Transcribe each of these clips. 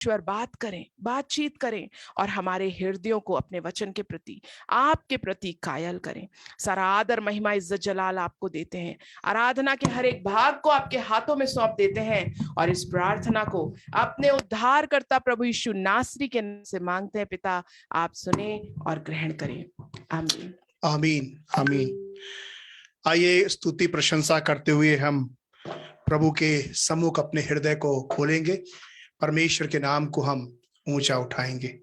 ईश्वर बातचीत करें और हमारे हृदयों को अपने वचन के प्रति, आपके प्रति कायल करें। सारा आदर, महिमा, इज्जत, जलाल आपको देते हैं। आराधना के हर एक भाग को आपके हाथों में सौंप देते हैं और इस प्रार्थना को अपने उद्धारकर्ता प्रभु यीशु नासरी के नाम से मांगते हैं। पिता, आप सुने और ग्रहण करें। आमीन, आमीन, आमीन। आइए स्तुति प्रशंसा करते हुए हम प्रभु के सम्मुख अपने हृदय को खोलेंगे, परमेश्वर के नाम को हम ऊंचा उठाएंगे।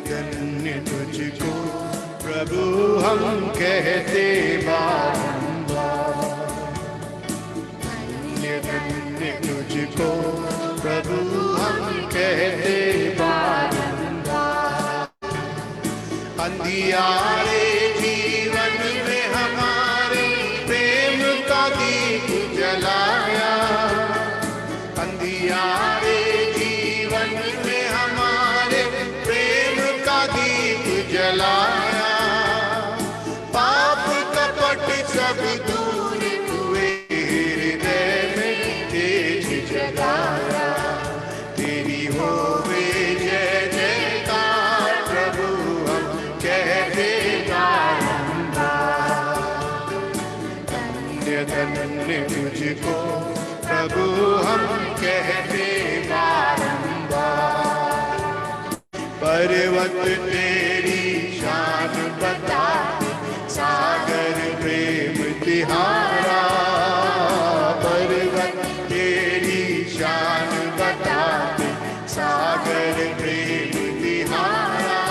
धन्य तुझको प्रभु हम कहते बारंबार, धन्य तुझको प्रभु हम कहते बारंबार। अंधियारे जीवन में हमारे प्रेम का दीप जलाया, अंधियारे जीवन में हमारे प्रेम का दीप जलाया। पाप कपट सब दूर हुए, हृदय में तेज जगाया। तेरी होवे जय जयकार प्रभु हम कहते बारंबार। धन्य धन्य तुझको प्रभु हम कहते बारंबार। पर्वत तेरी शान बता, सागर प्रेम तिहारा। पर्वत तेरी शान बता, सागर प्रेम तिहारा।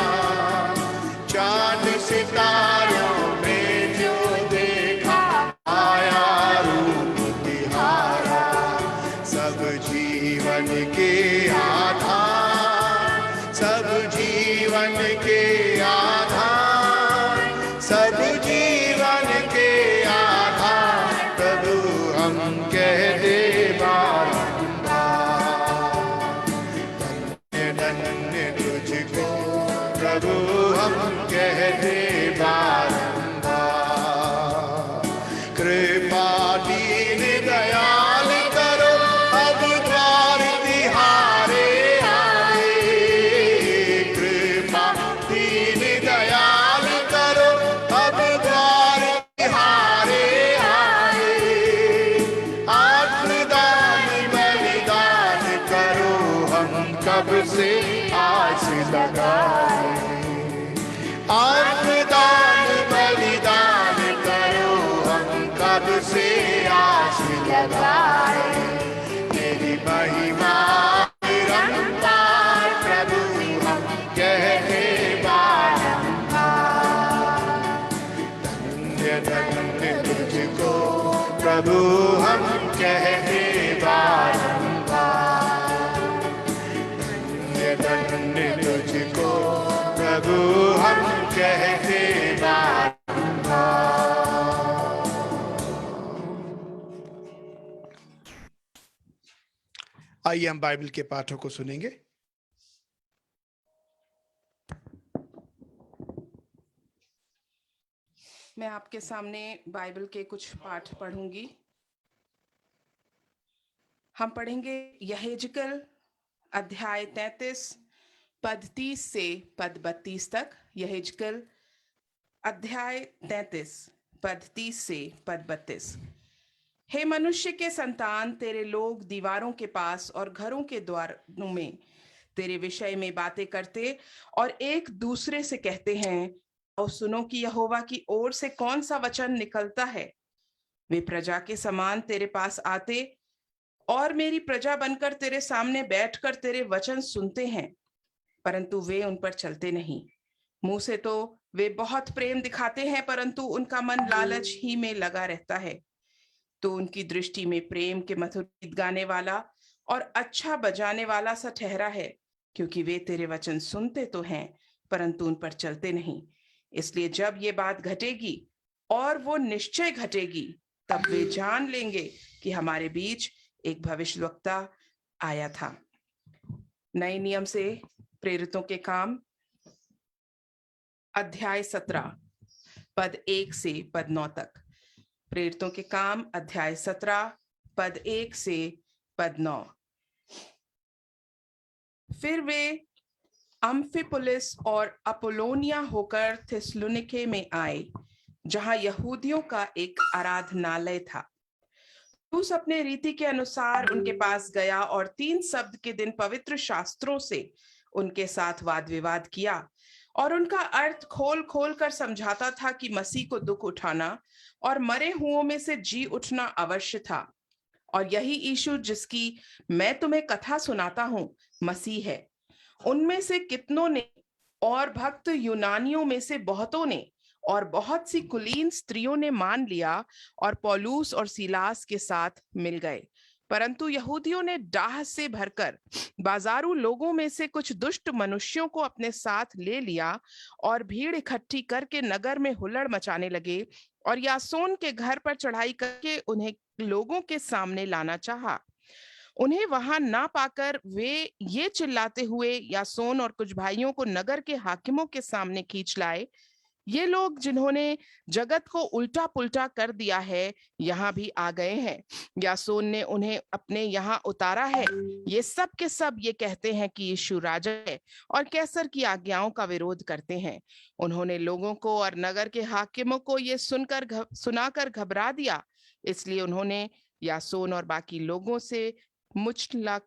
चांद सितारों में जो देखा, आया रूप तिहारा। सब जीवन के आधार, सब जीवन के आधार, सब जीवन के आधार प्रभु हम कहते बारंबार। धन्य धन्य तुझको प्रभु हम कहते बारंबार। कृपा दीन दयाल करो, अब द्वार तिहारे आए। कृपा दीन दयाल करो, अब द्वार तिहारे आए। आत्मदान बलिदान करो, हम कब से आस लगाए। आत्मदान बलिदान करो, हम कब से आस लगाए। तेरी महिमा निरंतर प्रभु हम कहते बारंबार। धन्य धन्य तुझको प्रभु हम कहते बारंबार। धन्य धन्य तुझको प्रभु हम कहते बारंबार। आइए हम बाइबल के पाठों को सुनेंगे। मैं आपके सामने बाइबल के कुछ पाठ पढ़ूंगी। हम पढ़ेंगे यहेजकेल अध्याय 33 पद 30 से पद 32 तक। यहेजकेल अध्याय 33 पद 30 से पद 32। हे मनुष्य के संतान, तेरे लोग दीवारों के पास और घरों के द्वारों में तेरे विषय में बातें करते और एक दूसरे से कहते हैं, और सुनो कि यहोवा की ओर से कौन सा वचन निकलता है। वे प्रजा के समान तेरे पास आते और मेरी प्रजा बनकर तेरे सामने बैठकर तेरे वचन सुनते हैं, परंतु वे उन पर चलते नहीं। मुंह से तो वे बहुत प्रेम दिखाते हैं, परंतु उनका मन लालच ही में लगा रहता है। तो उनकी दृष्टि में प्रेम के मधुर गीत गाने वाला और अच्छा बजाने वाला सा ठहरा है, क्योंकि वे तेरे वचन सुनते तो हैं परंतु उन पर चलते नहीं। इसलिए जब ये बात घटेगी, और वो निश्चय घटेगी, तब वे जान लेंगे कि हमारे बीच एक भविष्यवक्ता आया था। नए नियम से प्रेरितों के काम, अध्याय 17 पद 1 से पद 9 तक। प्रेरितों के काम अध्याय 17 पद 1 से पद 9। फिर वे अम्फिपुलिस और अपोलोनिया होकर थिस्सलुनीके में आए, जहां यहूदियों का एक आराधनालय था। पौलुस अपने रीति के अनुसार उनके पास गया और 3 सप्ताह के दिन पवित्र शास्त्रों से उनके साथ वाद विवाद किया और उनका अर्थ खोल खोल कर समझाता था कि मसीह को दुख उठाना और मरे हुओं में से जी उठना अवश्य था, और यही यीशु जिसकी मैं तुम्हें कथा सुनाता हूं मसीह है। उनमें से कितनों ने और भक्त यूनानियों में से बहुतों ने और बहुत सी कुलीन स्त्रियों ने मान लिया और पौलुस और सीलास के साथ मिल गए। परंतु यहूदियों ने डाह से भरकर बाजारू लोगों में से कुछ दुष्ट मनुष्यों को अपने साथ ले लिया और भीड़ इकट्ठी करके नगर में हुल्लड़ मचाने लगे और यासोन के घर पर चढ़ाई करके उन्हें लोगों के सामने लाना चाहा। उन्हें वहां ना पाकर वे ये चिल्लाते हुए यासोन और कुछ भाइयों को नगर के हाकिमों के सामने खींच लाए, ये लोग जिन्होंने जगत को उल्टा पुल्टा कर दिया है यहाँ भी आ गए हैं। यासोन ने उन्हें अपने यहाँ उतारा है। ये सब के सब ये कहते हैं कि यीशु राजा है और कैसर की आज्ञाओं का विरोध करते हैं। उन्होंने लोगों को और नगर के हाकिमों को ये सुनाकर घबरा दिया, इसलिए उन्होंने यासोन और बाकी लोगों से मुचलका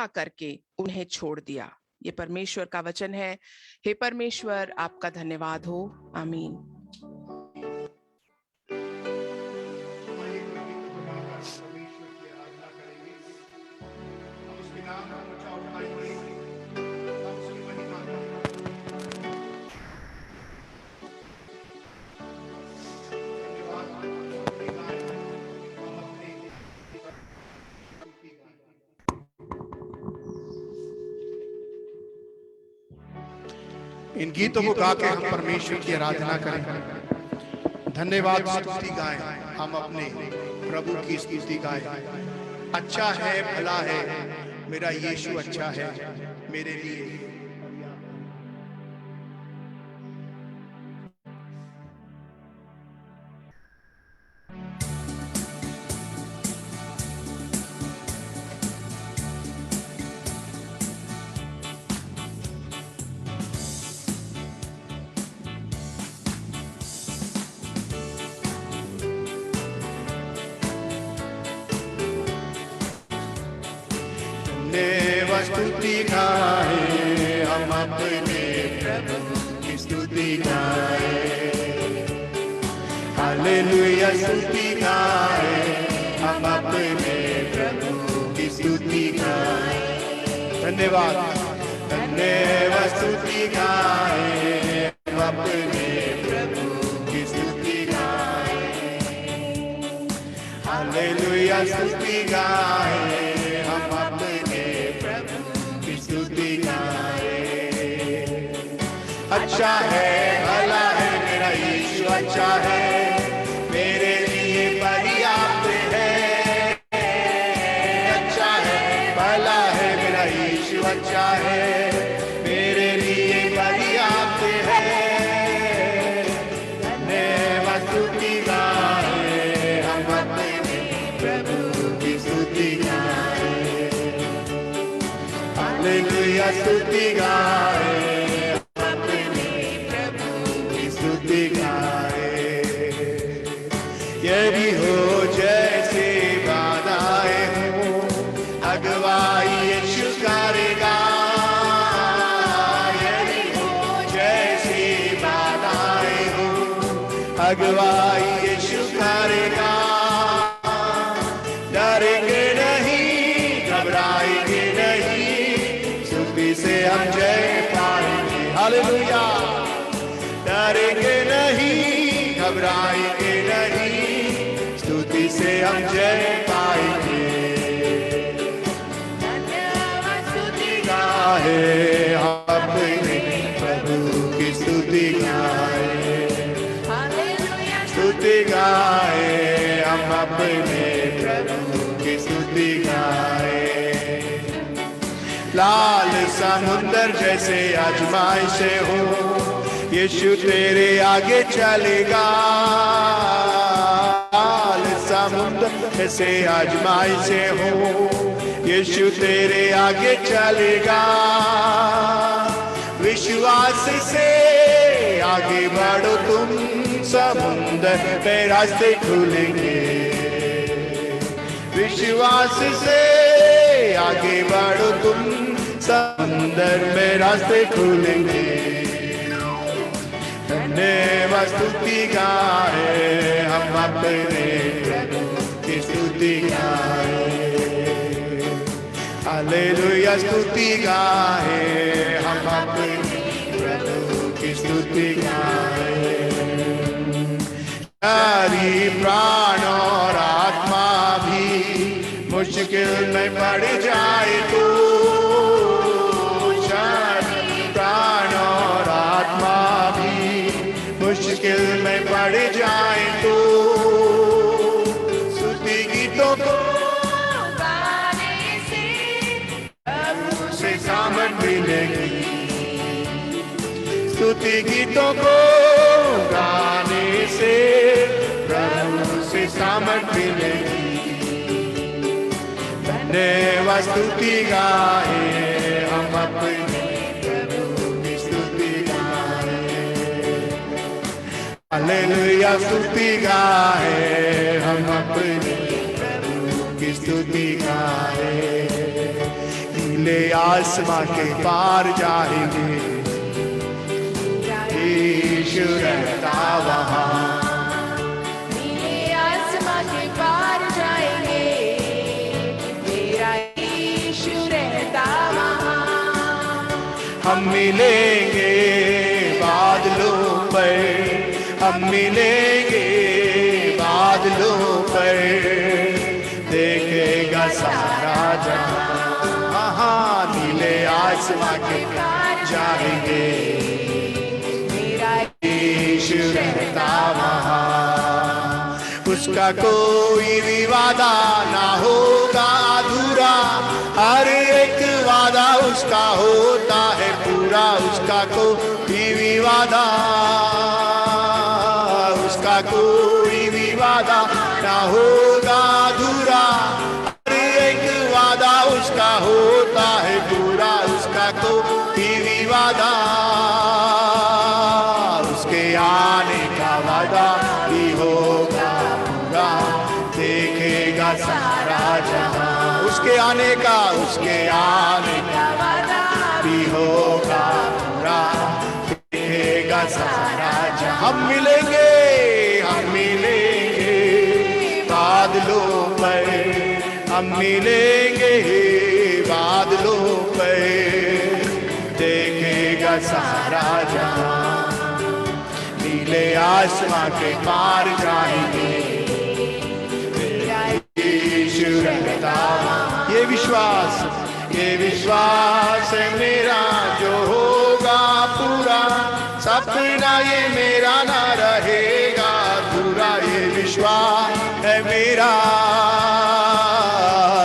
करके उन्हें छोड़ दिया। ये परमेश्वर का वचन है। हे परमेश्वर, आपका धन्यवाद हो। आमीन। इन गीतों को गा के हम परमेश्वर की आराधना करें, धन्यवाद स्तुति गाएं, हम अपने प्रभु की स्तुति गाएं। अच्छा है, भला है, मेरा यीशु अच्छा है मेरे लिए। स्तुति गाए, हम अपने प्रभु की स्तुति गाए। हालेलुया स्तुति गाए, हम अपने प्रभु की स्तुति गाए। धन्यवाद धन्यवाद स्तुति गाए, हम अपने प्रभु की स्तुति गाए। हालेलुया स्तुति गाए, हम अच्छा है, भला है, मेरा यीशु अच्छा है मेरे लिए पर्याप्त है। अच्छा है, भला है, मेरा यीशु अच्छा है मेरे लिए पर्याप्त है। धन्यवाद स्तुति गाए, हम अपने प्रभु की स्तुति गाए। हालेलुया स्तुति गाए, यदि हो जैसे बाधाएं हो, अगुवाई यीशु करेगा। यदि हो जैसी बाधाएं हो, अगुवाई यीशु करेगा। डरेंगे नहीं, घबराएंगे नहीं, स्तुति से हम जय पाएंगे। हालेलुया। डरेंगे नहीं, घबराएंगे नहीं, हम जय पाएंगे। गाए हम अपने प्रभु की स्तुति गाए, स्तुति गाए हम अपने प्रभु की स्तुति गाए। लाल समुंदर जैसे आजमाइशें हो, यीशु तेरे आगे चलेगा। लाल समुंदर जैसे आजमाइशें हो, यीशु तेरे आगे चलेगा। विश्वास से आगे बढ़ो तुम, समुंदर में रास्ते खुलेंगे। विश्वास से आगे बढ़ो तुम, समुंदर में रास्ते खुलेंगे। धन्यवाद स्तुति गाए हम अपने प्रभु की स्तुति गाए। हालेलुया स्तुति गाए हम अपने प्रभु की स्तुति गाए। सारी प्राण और आत्मा भी मुश्किल में पड़ जाए तो, सारी प्राण और आत्मा भी मुश्किल में पड़ जाए तो, स्तुति गीतों को गाने से सामर्थ मिलेगी। स्तुति गीतों को गाने से प्रभु से सामर्थ मिलेगी। धन्यवाद स्तुति गाए हम अपने प्रभु की स्तुति गाए। हालेलुया स्तुति गाए हम अपने प्रभु की स्तुति गाए। नीले आसमां के पार जाएंगे, यीशु रहता वहाँ। नीले आसमां के पार जाएंगे, मेरा यीशु रहता वहाँ। हम मिलेंगे बादलों पर, हम मिलेंगे बादलों पर, देखेगा सारा जहां। हाँ, नीले आसमां के पार जाएंगे, यीशु रहता वहाँ। उसका कोई भी वादा ना होगा अधूरा, हर एक वादा उसका होता है पूरा। उसका कोई भी वादा, उसका कोई भी वादा ना होगा अधूरा, हर एक वादा उसका होता है पूरा। उसका कोई भी वादा, आने का वादा भी होगा पूरा, देखेगा सारा जहां। उसके आने का वादा भी होगा पूरा, देखेगा सारा जहां। हम मिलेंगे बादलों पर, हम मिलेंगे बादलों पर, देखेगा सारा जहां। नीले आसमां के पार जाएंगे, यीशु रहता वहाँ। ये विश्वास है मेरा जो होगा पूरा, सपना ये मेरा ना रहेगा अधूरा। ये विश्वास है मेरा,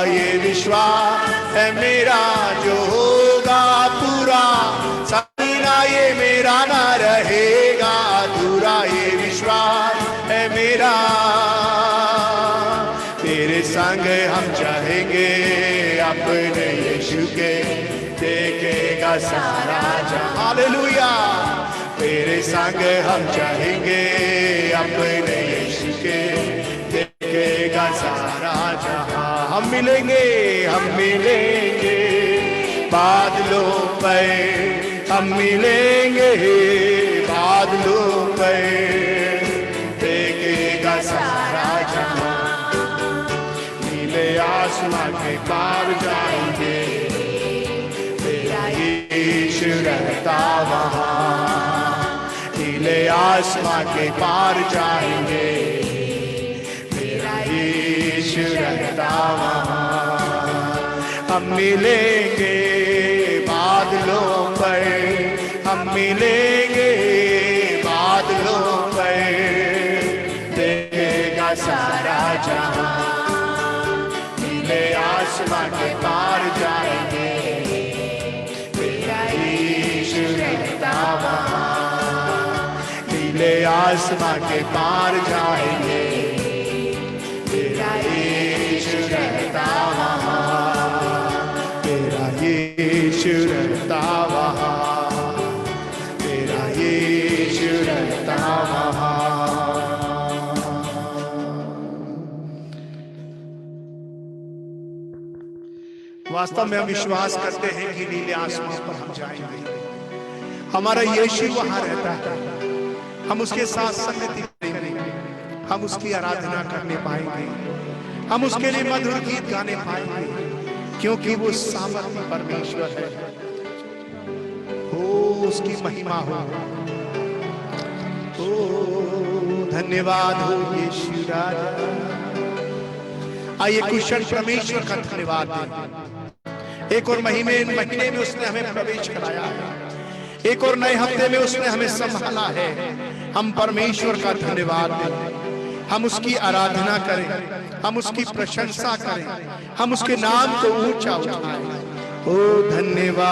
ये विश्वास है मेरा जो होगा पूरा, सपना ये मेरा ना रहेगा अधूरा। ये विश्वास है मेरा, तेरे संग हम चाहेंगे अपने यीशु के, देखेगा सारा जहां। हालेलुया, तेरे संग हम चाहेंगे अपने यीशु के, देखेगा सारा जहां। हम मिलेंगे बादलों पर, हम मिलेंगे बादलों पर, देखेगा सारा जहां। नीले आसमां के पार जाएंगे, तेरा यीशु रहता वहाँ। नीले आसमां के पार जाएंगे, तेरा यीशु रहता वहाँ। हम मिलेंगे बादलों पर, हम मिलेंगे बादलों पर, देखेगा सारा जहां, नीले आसमां के पार जाएंगे, मेरा यीशु रहता वहाँ। नीले आसमां के पार जाएंगे, मेरा यीशु रहता वहाँ, मेरा यीशु रहता वहाँ, मेरा यीशु रहता वहाँ। वास्तव में हम विश्वास करते हैं कि नीले आसमान पर हम जाएंगे, हमारा यीशु वहां रहता है, हम उसके साथ संगति करेंगे, हम उसकी आराधना करने पाएंगे, हम उसके लिए मधुर गीत गाने पाएंगे, क्योंकि वो सामर्थी परमेश्वर है। हो उसकी महिमा हो, धन्यवाद हो यीशु राजा। आइए कुशल परमेश्वर का धन्यवाद दें। एक और महीने में उसने हमें प्रवेश कराया है, एक और नए हफ्ते में उसने हमें संभाला है। हम परमेश्वर का धन्यवाद दें, हम उसकी आराधना करें, हम उसकी प्रशंसा करें, हम उसके नाम को ऊंचा उठाएं। ओ धन्यवाद,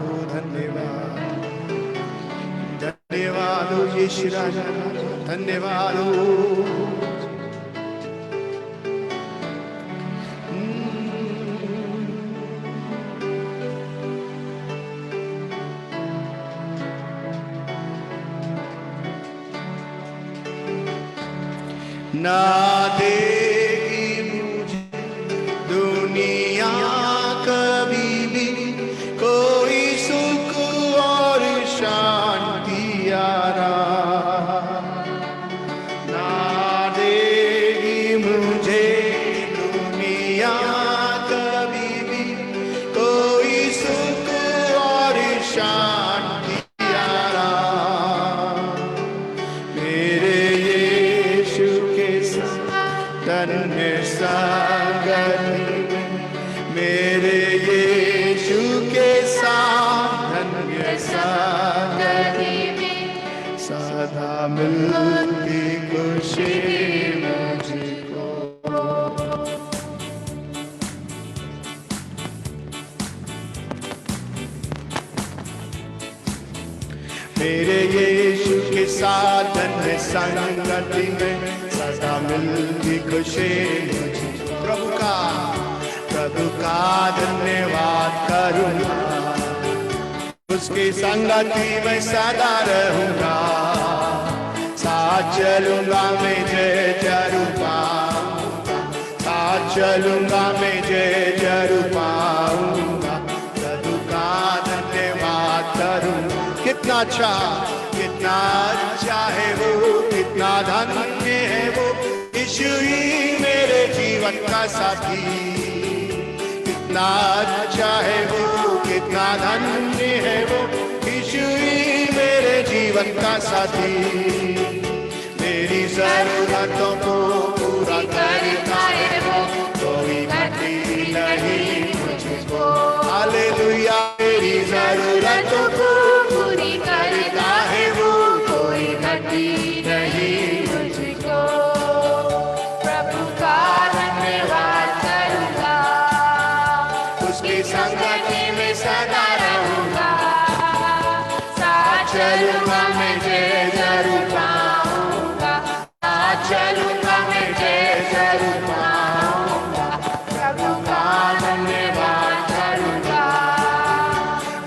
ओ धन्यवाद, धन्यवाद हो यीशु राजा, धन्यवाद हो। ना देगी मुझे दुनिया कभी भी कोई सुख और शांति आराम, ना देगी मुझे दुनिया कभी भी कोई सुख और शांति आराम। मेरे धन्य संगति में, मेरे यीशु के साथ धन्य संगति में, सदा मिलती खुशी मुझको। मेरे यीशु के साथ धन्य संगति में, सदा मिलती खुशी मुझे। प्रभु का धन्यवाद करूंगा, उसकी संगति में सदा रहूंगा, साथ चलूंगा मैं जय जरूर पाऊंगा, साथ चलूंगा मैं जय जरूर पाऊंगा। प्रभु का धन्यवाद करूंगा। कितना अच्छा, कितना अच्छा है वो, कितना धन्य है वो, यीशु ही मेरे जीवन का साथी। कितना अच्छा है वो, कितना धन्य है वो, यीशु ही मेरे जीवन का साथी। मेरी जरूरतों को पूरा करता है वो, कोई घटी नहीं मुझको। हालेलुया। मेरी जरूरतों को पूरी करता है वो, कोई घटी नहीं मुझको। प्रभु का धन्यवाद करूंगा, उसकी संगति में सदा रहूंगा, साथ चलूंगा मैं जय जरूर पाऊंगा, साथ चलूंगा मैं जय जरूर पाऊंगा। प्रभु का धन्यवाद करूंगा।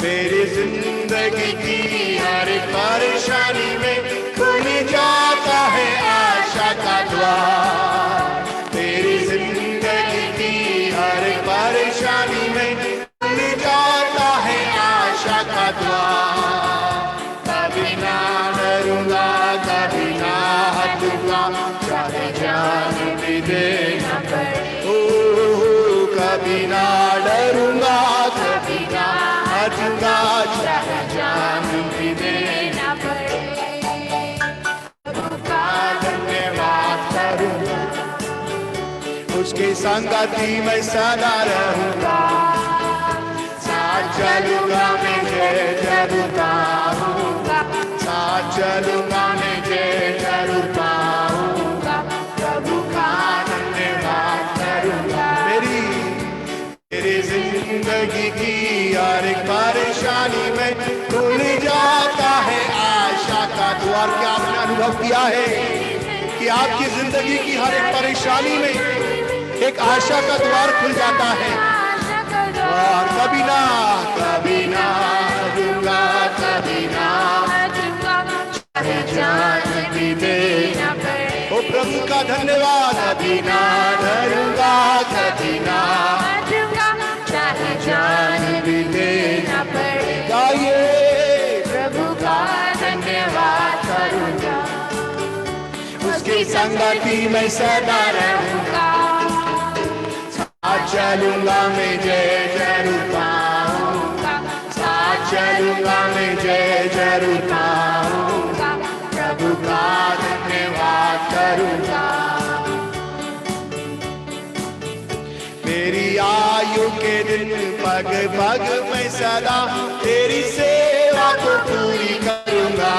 मेरी जिंदगी की हर परेशानी में खुल जाता है आशा का द्वार। मेरी जिंदगी की हर परेशानी में खुल जाता है आशा का द्वार। कभी ना डरूंगा, कभी ना हटूंगा, चाहे जान भी देना पड़े। कभी ना डरूंगा, कभी ना हटूंगा, चाहे जान भी देना पड़े। प्रभु का धन्यवाद करूंगा, उसकी संगति में सदा रहूंगा, साथ चलूंगा मैं जय जरूर पाऊंगा, साथ चलूंगा मैं जय जरूर पाऊंगा, प्रभु का धन्यवाद करूंगा। मेरी जिंदगी की हर एक परेशानी में खुल जाता है आशा का द्वार। क्या आपने अनुभव किया है कि आपकी जिंदगी की हर एक परेशानी में एक आशा का द्वार खुल जाता है? और कभी ना दूंगा, कभी ना जान भी देना पड़े, ओ प्रभु का धन्यवाद। कभी ना डरूंगा, कभी ना चाहे जान भी देना पड़ेगा, ये प्रभु का धन्यवाद करूंगा, उसकी संगति में सदा रहूंगा, साथ चलूंगा मैं जय जरूर पाऊंगा, साथ चलूंगा मैं जय जरूर पाऊंगा, प्रभु का धन्यवाद करूंगा। मेरी आयु के दिन पग पग में सदा तेरी सेवा को पूरी करूंगा,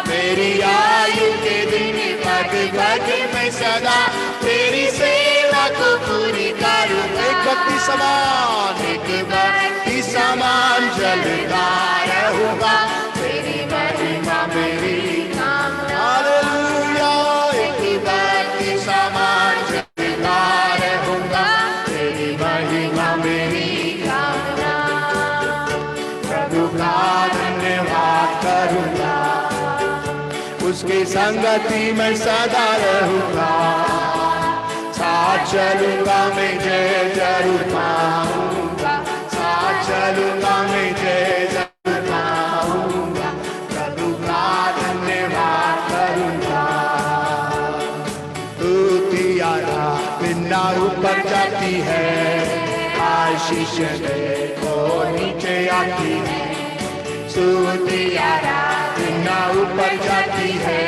मेरी आयु के दिन पग पग में सदा तेरी सेवा को पूरी करूंगा। एक भक्ति समान जलता रहूंगा, तेरी महिमा मेरी कामना। हालेलुया। एक भक्ति समान जलता रहूंगा, तेरी महिमा मेरी कामना, प्रभु का धन्यवाद करूंगा, उसकी संगति में सदा रहूंगा, साथ चलूंगा मैं जय जरूर पाऊंगा, साथ चलूंगा मैं जय जरूर पाऊंगा, प्रभु का धन्यवाद करूंगा। स्तुतियारा बिना ऊपर जाती है, आशीष को नीचे आती है, स्तुतियारा बिना ऊपर जाती है,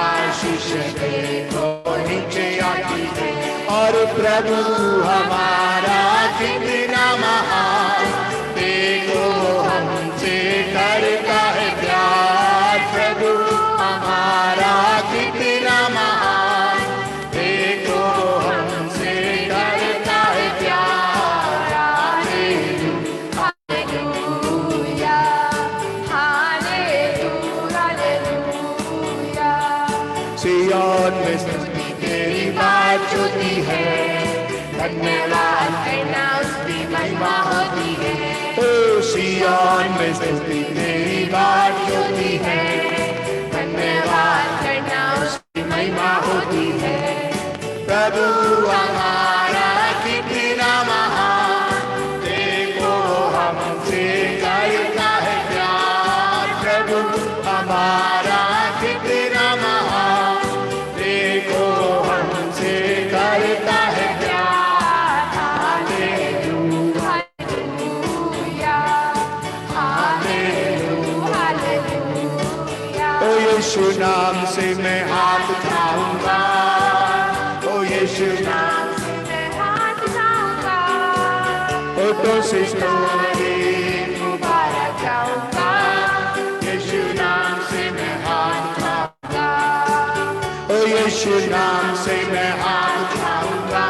आशीष को नीचे आती है। और प्रभु हमारा कितना महान, देखो हमसे करता है प्यार, प्रभु हमारा कितना महान, देखो हमसे करता है प्यार। हालेलुया, हालेलुया, हालेलुया। सिय्योन में तेरी बात होती है, धन्यवाद करना उसकी महिमा होती है। ओ सिय्योन में तेरी बात होती है, धन्यवाद करना उसकी महिमा होती है। प्रभु हमारा कितना महान, देखो हमसे करता है प्यार, प्रभु हमारा कितना महान, देखो हमसे करता है प्यार। हालेलुया, हालेलुया, हालेलुया। ओ यीशु नाम से मैं हाथ उठाऊंगा, ओ यीशु नाम से मैं हाथ उठाऊंगा, ओ तो से मुबारक गाऊंगा, यीशु नाम से मैं हाथ उठाऊंगा, ओ यीशु नाम से मैं हाथ उठाऊंगा।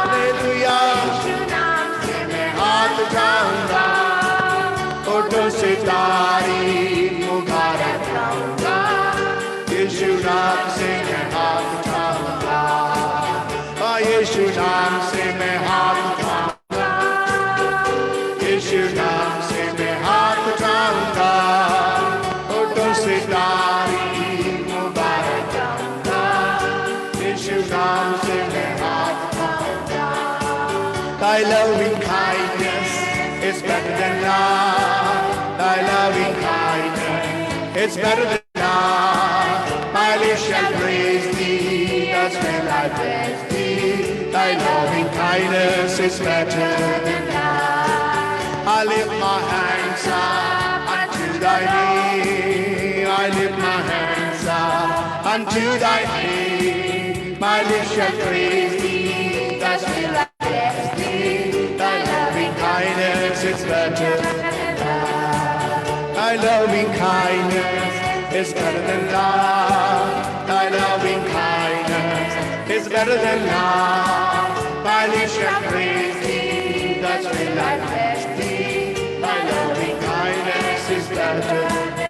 हालेलुया, यीशु नाम से मैं हाथ उठाऊंगा, ओठों से तारीफ मुबारक गाऊंगा, यीशु नाम से मैं हाथ उठाऊंगा, यीशु नाम से मैं हाथ उठाऊंगा, यीशु नाम से मैं हाथ उठाऊंगा, ओठों से तारीफ मुबारक गाऊंगा, यीशु नाम से मैं हाथ उठाऊंगा। Thy loving kindness is better than life. Thy loving kindness is better than life. My lips shall praise thee, thus will I praise thee. Thy loving kindness is better than life. I lift my hands up unto thy name. I lift my hands up unto thy name. Elisha crazy, that's me like thy loving kindness is better than life. Thy loving kindness is better than life. Thy loving kindness is better than life. Elisha crazy, that's me like thy loving kindness is better than life.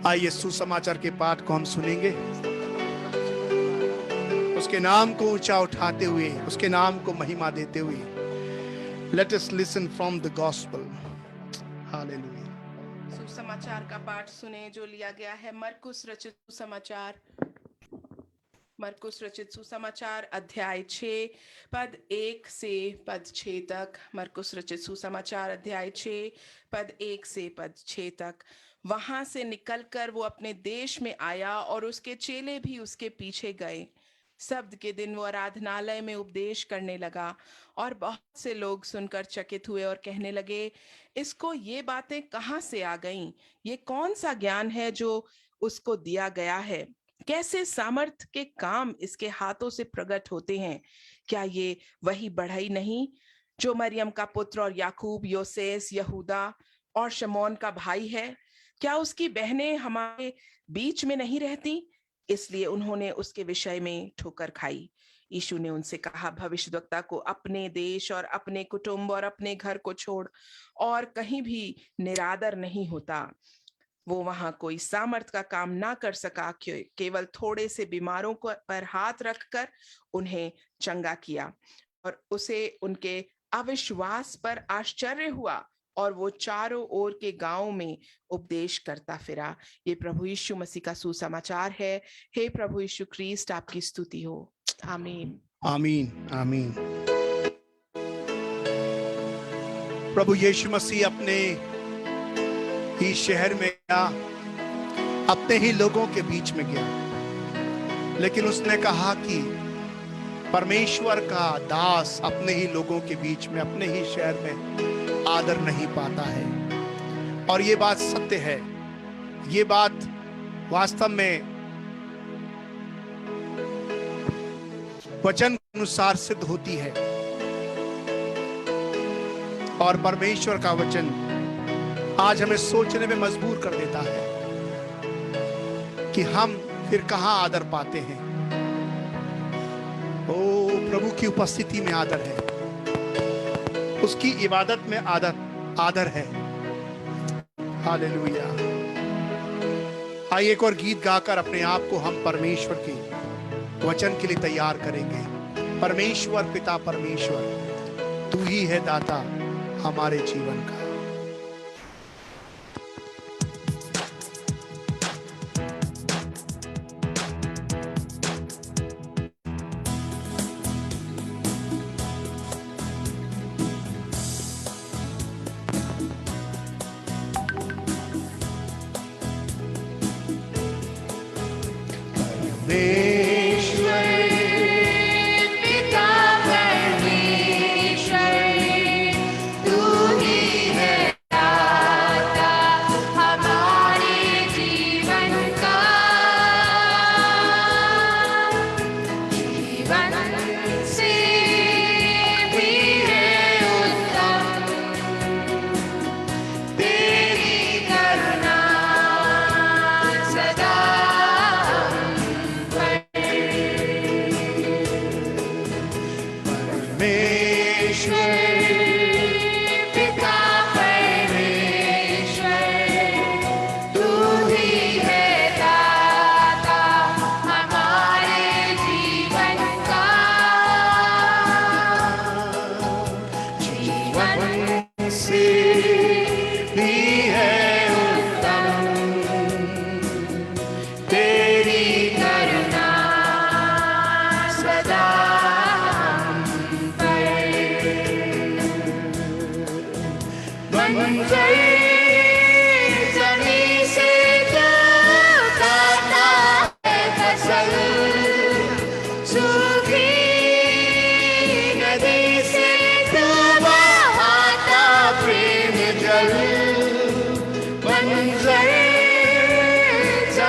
आइए सुसमाचार के पाठ को हम सुनेंगे, उसके नाम को ऊंचा उठाते हुए, उसके नाम को महिमा देते हुए। Let us listen from the gospel. Hallelujah. सुसमाचार का पाठ सुने जो लिया गया है मरकुस रचित सुसमाचार, मरकुस रचित सुसमाचार अध्याय 6 पद 1 से पद 6 तक। मरकुस रचित सुसमाचार अध्याय 6 पद 1 से पद 6 तक। वहां से निकलकर वो अपने देश में आया और उसके चेले भी उसके पीछे गए। सब्त के दिन वो आराधनालय में उपदेश करने लगा और बहुत से लोग सुनकर चकित हुए और कहने लगे, इसको ये बातें कहाँ से आ गईं? ये कौन सा ज्ञान है जो उसको दिया गया है? कैसे सामर्थ के काम इसके हाथों से प्रकट होते हैं? क्या ये वही बढ़ई नहीं जो मरियम का पुत्र और याकूब, योसेस, यहूदा और शमौन का भाई है? क्या उसकी बहनें हमारे बीच में नहीं रहती? इसलिए उन्होंने उसके विषय में ठोकर खाई। यीशु ने उनसे कहा, भविष्यद्वक्ता को अपने देश और अपने कुटुंब और अपने घर को छोड़ और कहीं भी निरादर नहीं होता। वो वहां कोई सामर्थ का काम ना कर सका, केवल थोड़े से बीमारों को पर हाथ रखकर उन्हें चंगा किया। और उसे उनके अविश्वास पर आश्चर्य हुआ और वो चारों ओर के गांव में उपदेश करता फिरा। ये प्रभु यीशु मसीह का सुसमाचार है। हे प्रभु यीशु ख्रीस्ट, आपकी स्तुति हो। आमीन आमीन आमीन। प्रभु यीशु मसीह अपने ही शहर में गया, अपने ही लोगों के बीच में गया, लेकिन उसने कहा कि परमेश्वर का दास अपने ही लोगों के बीच में, अपने ही शहर में आदर नहीं पाता है। और ये बात सत्य है, ये बात वास्तव में वचन के अनुसार सिद्ध होती है। और परमेश्वर का वचन आज हमें सोचने में मजबूर कर देता है कि हम फिर कहां आदर पाते हैं। ओ प्रभु की उपस्थिति में आदर है, उसकी इबादत में आदर है। हालेलुया। आइए एक और गीत गाकर अपने आप को हम परमेश्वर के वचन के लिए तैयार करेंगे। परमेश्वर पिता परमेश्वर, तू ही है दाता हमारे जीवन का। सदा हम पर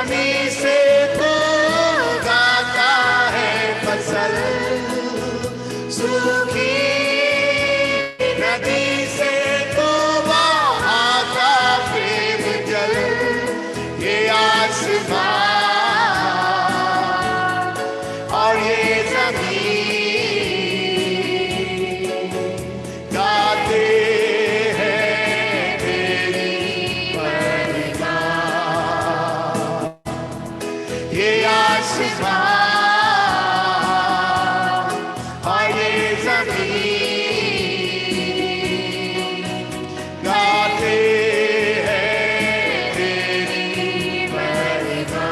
जमीन से तू उगाता है फसल, सूखी नदी से तू बहाता प्रेम जल, ये आसमान और ये जमीन गाते हैं तेरी महिमा। ये आसमान और ये जमीन गाते हैं तेरी महिमा।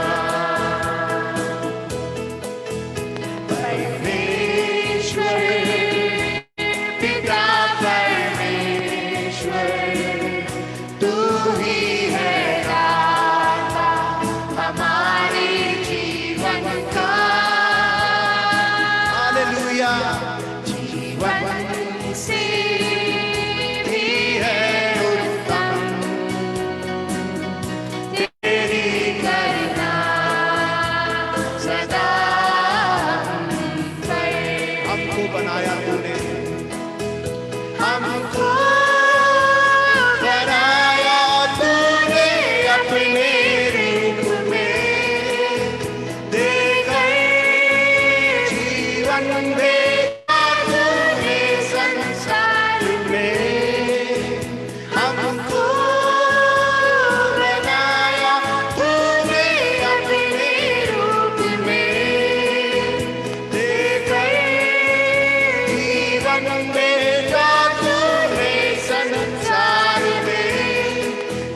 परमेश्वर पिता परमेश्वर तू ही है दाता हमारे जीवन का। हालेलुया। जीवन से भी है उत्तम तेरी करुणा सदा हम पर। हमको बनाया तूने, हमको बनाया तूने अपने रूप में, देकर जीवन भेजा तूने संसार में। हमको बनाया तूने अपने रूप में, देकर जीवन भेजा तूने संसार में।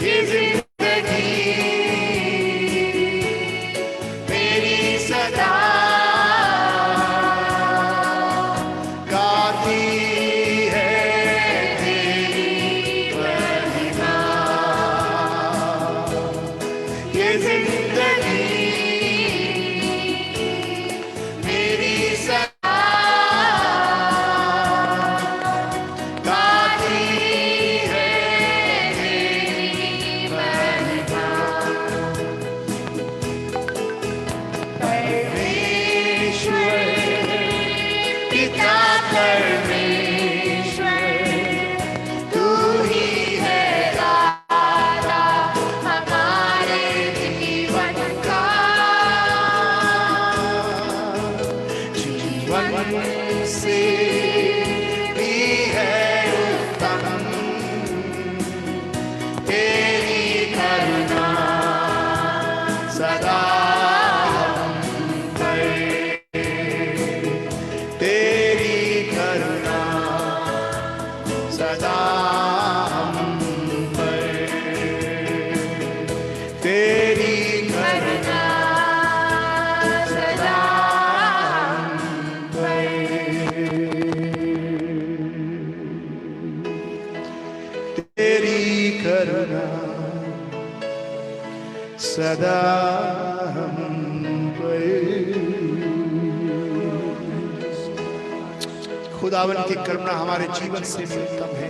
ये जिंदगी मेरी सदा गाती है तेरी महिमा। ये जिंदगी मेरी सदा गाती है तेरी महिमा। परमेश्वर पिता परमेश्वर तू ही है दाता हमारे जीवन का। जीवन से भी है उत्तम तेरी करुणा सदा हम पर। तेरी करुणा सदा हम पर। तेरी करुणा सदा हम पर। तेरी करुणा सदा हम पर। खुदावन की करुणा हमारे जीवन से भी उत्तम है।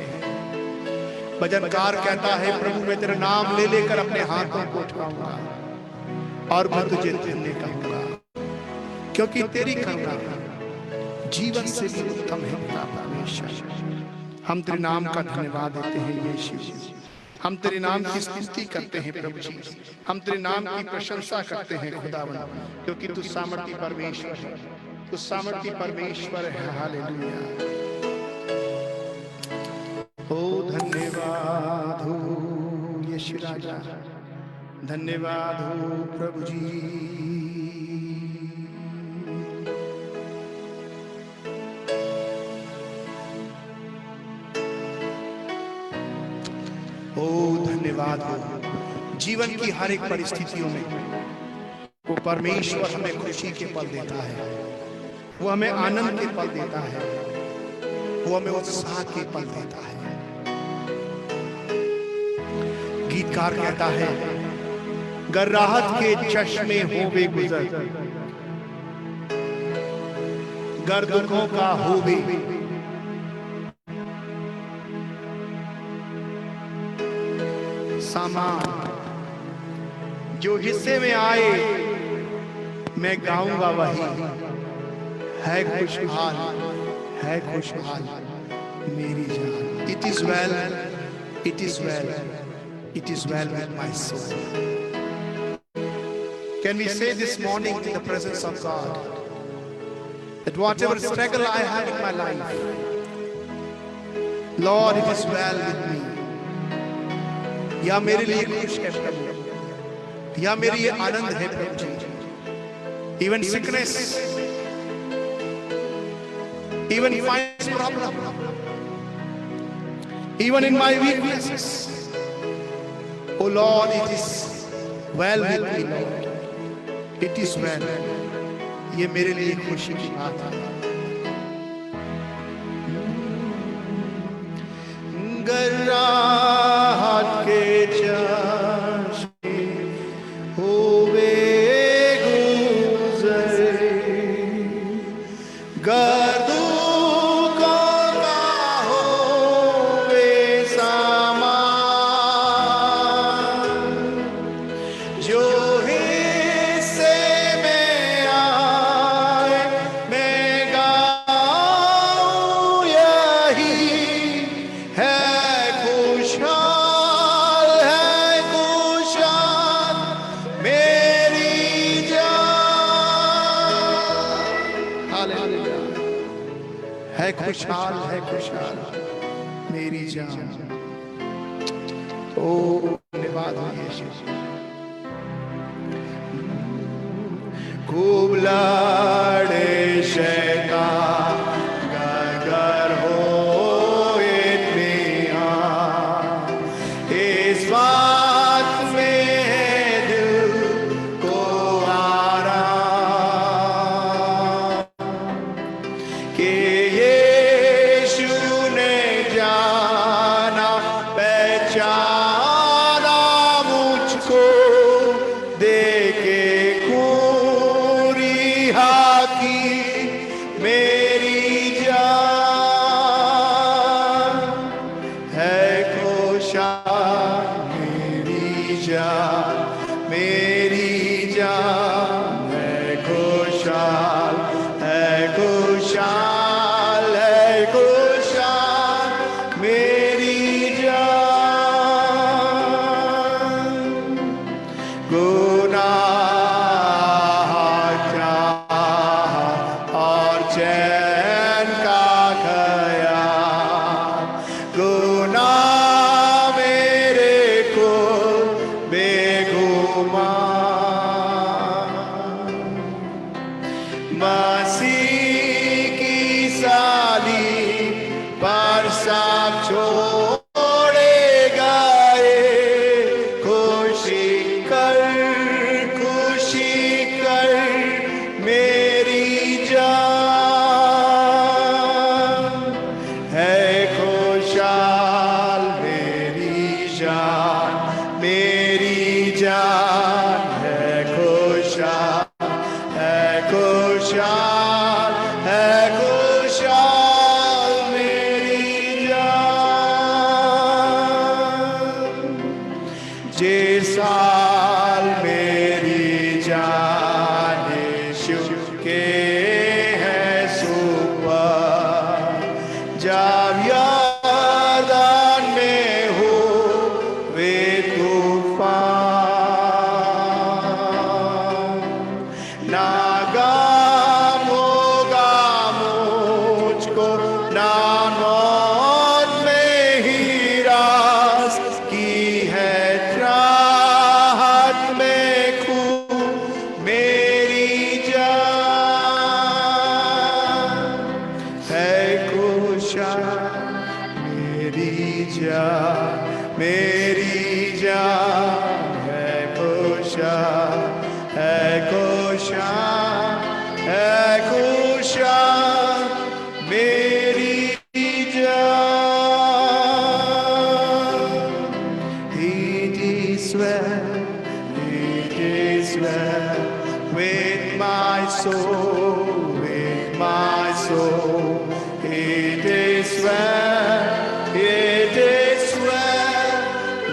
भजनकार कहता है प्रभु मैं तेरा नाम ले लेकर अपने हाथों को उठाऊंगा और मैं तुझे धन्य कहूंगा, क्योंकि तेरी करुणा जीवन से भी उत्तम है। पिता परमेश्वर हम तेरे नाम का धन्यवाद देते हैं यीशु। हम तेरे नाम की स्तुति करते हैं प्रभु जी। हम तेरे नाम की प्रशंसा करते हैं खुदावन, क्योंकि तू सामर्थी परमेश्वर है। तू सामर्थी परमेश्वर है। हालेलुया। ओ धन्यवाद हो यीशु राजा, धन्यवाद हो प्रभु जी। ओ धन्यवाद हो। जीवन की हर एक परिस्थितियों में वो परमेश्वर हमें खुशी के पल देता है, वो हमें आनंद के पल देता है, वो हमें उत्साह के पल देता है। गीतकार कहता है गर राहत के चश्मे हो बे गुजर, गर दुखों का हो बे सामान, जो हिस्से में आए मैं गाऊंगा वही, है खुशहाल, है खुशहाल मेरी जान। It is well, it is well, it is well with my soul. Can we say this morning in the presence of God that whatever struggle I have in my life, Lord, it is well with me. या मेरे लिए खुश है प्रभु, या मेरे लिए आनंद है प्रभु जी। Even sickness, even finance problem, even in my weaknesses, oh Lord, it is well with me, Lord. It is well. ये मेरे लिए खुशी की बात है। गराहत के चश्मे होवे गुज़रे, गर्दू का होवे सामान, जो है खुशहाल, है खुशहाल मेरी जान। ओ धन्यवाद हो यीशु। खूब लड़े शैतान गर हो इत्मीनान, इस बात में दिल को आराम कि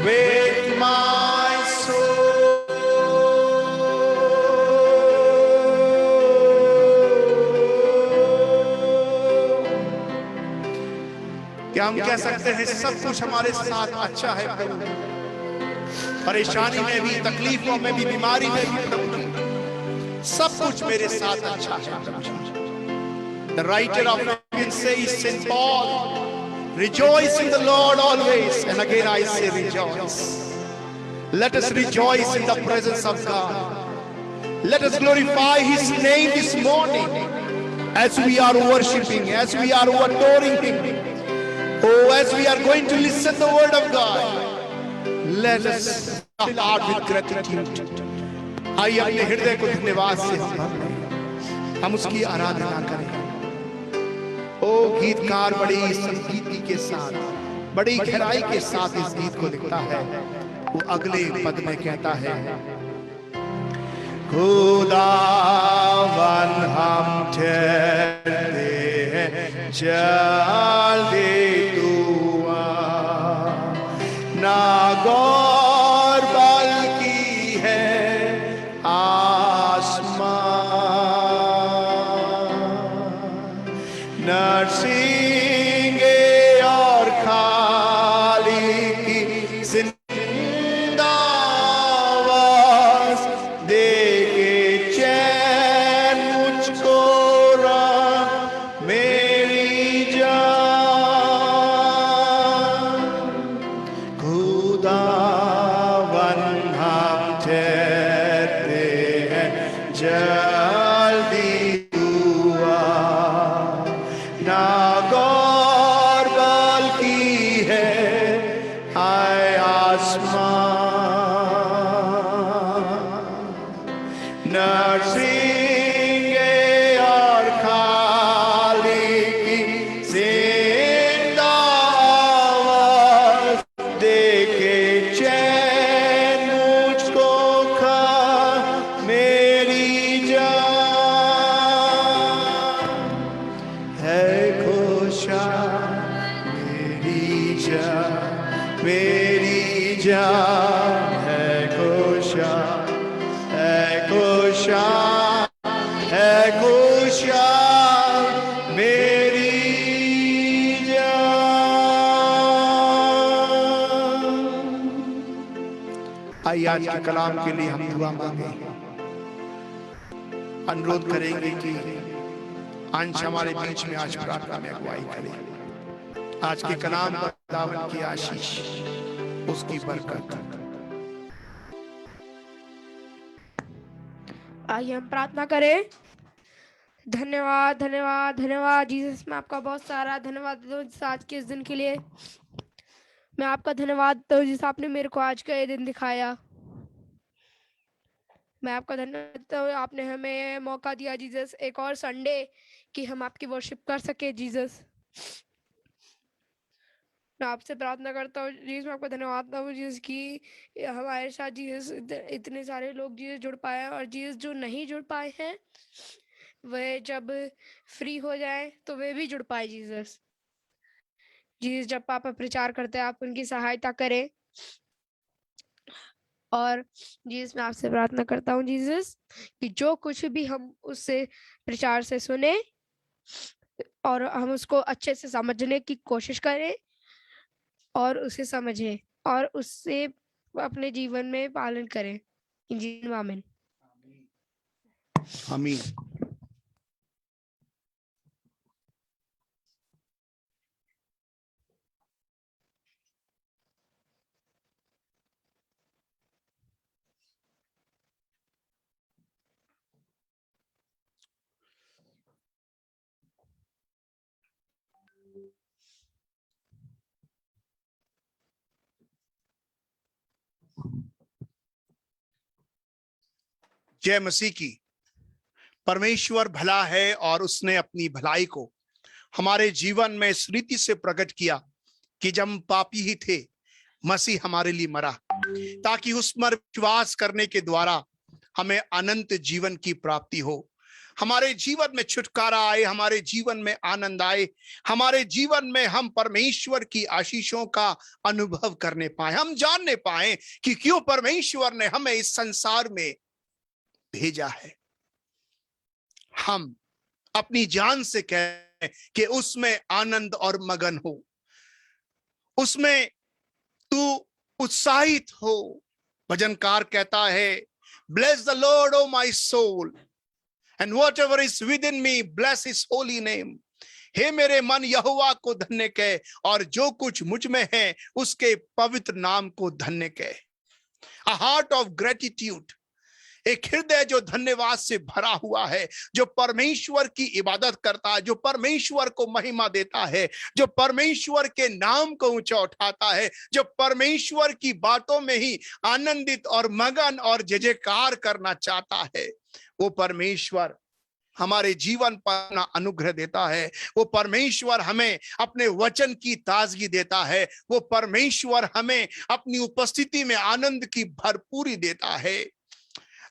with my soul. क्या हम कह सकते हैं सब कुछ हमारे साथ अच्छा है प्रभु? परेशानी में भी, तकलीफों में भी, बीमारी में भी प्रभु जी, सब कुछ मेरे साथ अच्छा है प्रभु जी। The writer of Philippians says, Saint Paul, rejoice in the Lord always. And again I say rejoice. Let us rejoice in the presence of God. Let us glorify His name this morning as we are worshiping, as we are adoring Him. Oh, as we are going to listen the word of God, let us start with gratitude. आइए अपने हृदय को धन्यवाद से हम उसकी आराधना करें। ओ गीतकार बड़ी संगीति के साथ, बड़ी गहराई के साथ इस गीत को लिखता है। वो अगले पद में कहता है, खुदावन हम ठहरते हैं जल्दी तू आ, ना गौर बल्कि है आसमां, नरसिंगे और खाली की जिंदा आवाज दे के चैन मुझको राम मेरी जान, खुदावन हम ठहरते हैं जल्दी तू आ, ना गौर बल्कि है आए आसमां, नरसिंगे और खाली की जिंदा आवाज दे के चैन मुझको खा मेरी जान, है खुशा मेरी जान, मेरी जान है खुशा, है खुशा, है खुशा मेरी जान। आइए आज के कलाम के लिए हम दुआ मांगे, अनुरोध करेंगे कि अंश हमारे बीच में आज प्रार्थना में अगुवाई करे। आज के कलाम पर खुदावंद की आशीष, उसकी बरकत। आइए हम प्रार्थना करें। धन्यवाद धन्यवाद धन्यवाद जीसस, मैं आपका बहुत सारा धन्यवाद देता हूँ जिस आज के इस दिन के लिए। मैं आपका धन्यवाद देता हूँ जिस आपने मेरे को आज का ये दिन दिखाया। मैं आपका धन्यवाद देता हूँ, आपने हमें मौका दिया जीसस, एक और संडे कि हम आपकी वर्शिप कर सके जीसस। मैं आपसे प्रार्थना करता हूँ जीसस, मैं आपका धन्यवाद देता हूँ जीसस कि हमारे साथ जीसस इतने सारे लोग जीसस जुड़ पाए हैं, और जीसस जो नहीं जुड़ पाए हैं वे जब फ्री हो जाए तो वे भी जुड़ पाए जीसस। जीसस जब पापा प्रचार करते हैं आप उनकी सहायता करें। और जीसस मैं आपसे प्रार्थना करता हूँ जीसस कि जो कुछ भी हम उससे प्रचार से सुने और हम उसको अच्छे से समझने की कोशिश करें और उसे समझें और उससे अपने जीवन में पालन करें। आमीन। आमीन। जय मसीह की। परमेश्वर भला है और उसने अपनी भलाई को हमारे जीवन में इस रीति से प्रकट किया कि जब हम पापी ही थे मसीह हमारे लिए मरा, ताकि उस पर विश्वास करने के द्वारा हमें अनंत जीवन की प्राप्ति हो, हमारे जीवन में छुटकारा आए, हमारे जीवन में आनंद आए, हमारे जीवन में हम परमेश्वर की आशीषों का अनुभव करने पाए, हम जानने पाए कि क्यों परमेश्वर ने हमें इस संसार में भेजा है। हम अपनी जान से कहें कि उसमें आनंद और मगन हो। उसमें तू उत्साहित हो। भजनकार कहता है, bless the Lord O my soul and whatever is within me bless his holy name. हे मेरे मन यहोवा को धन्य कह, और जो कुछ मुझ में है उसके पवित्र नाम को धन्य कह। अ हार्ट ऑफ ग्रेटिट्यूड, एक हृदय जो धन्यवाद से भरा हुआ है, जो परमेश्वर की इबादत करता है, जो परमेश्वर को महिमा देता है, जो परमेश्वर के नाम को ऊंचा उठाता है, जो परमेश्वर की बातों में ही आनंदित और मगन और जय जयकार करना चाहता है। वो परमेश्वर हमारे जीवन पर अपना अनुग्रह देता है। वो परमेश्वर हमें अपने वचन की ताजगी देता है। वो परमेश्वर हमें अपनी उपस्थिति में आनंद की भरपूरी देता है।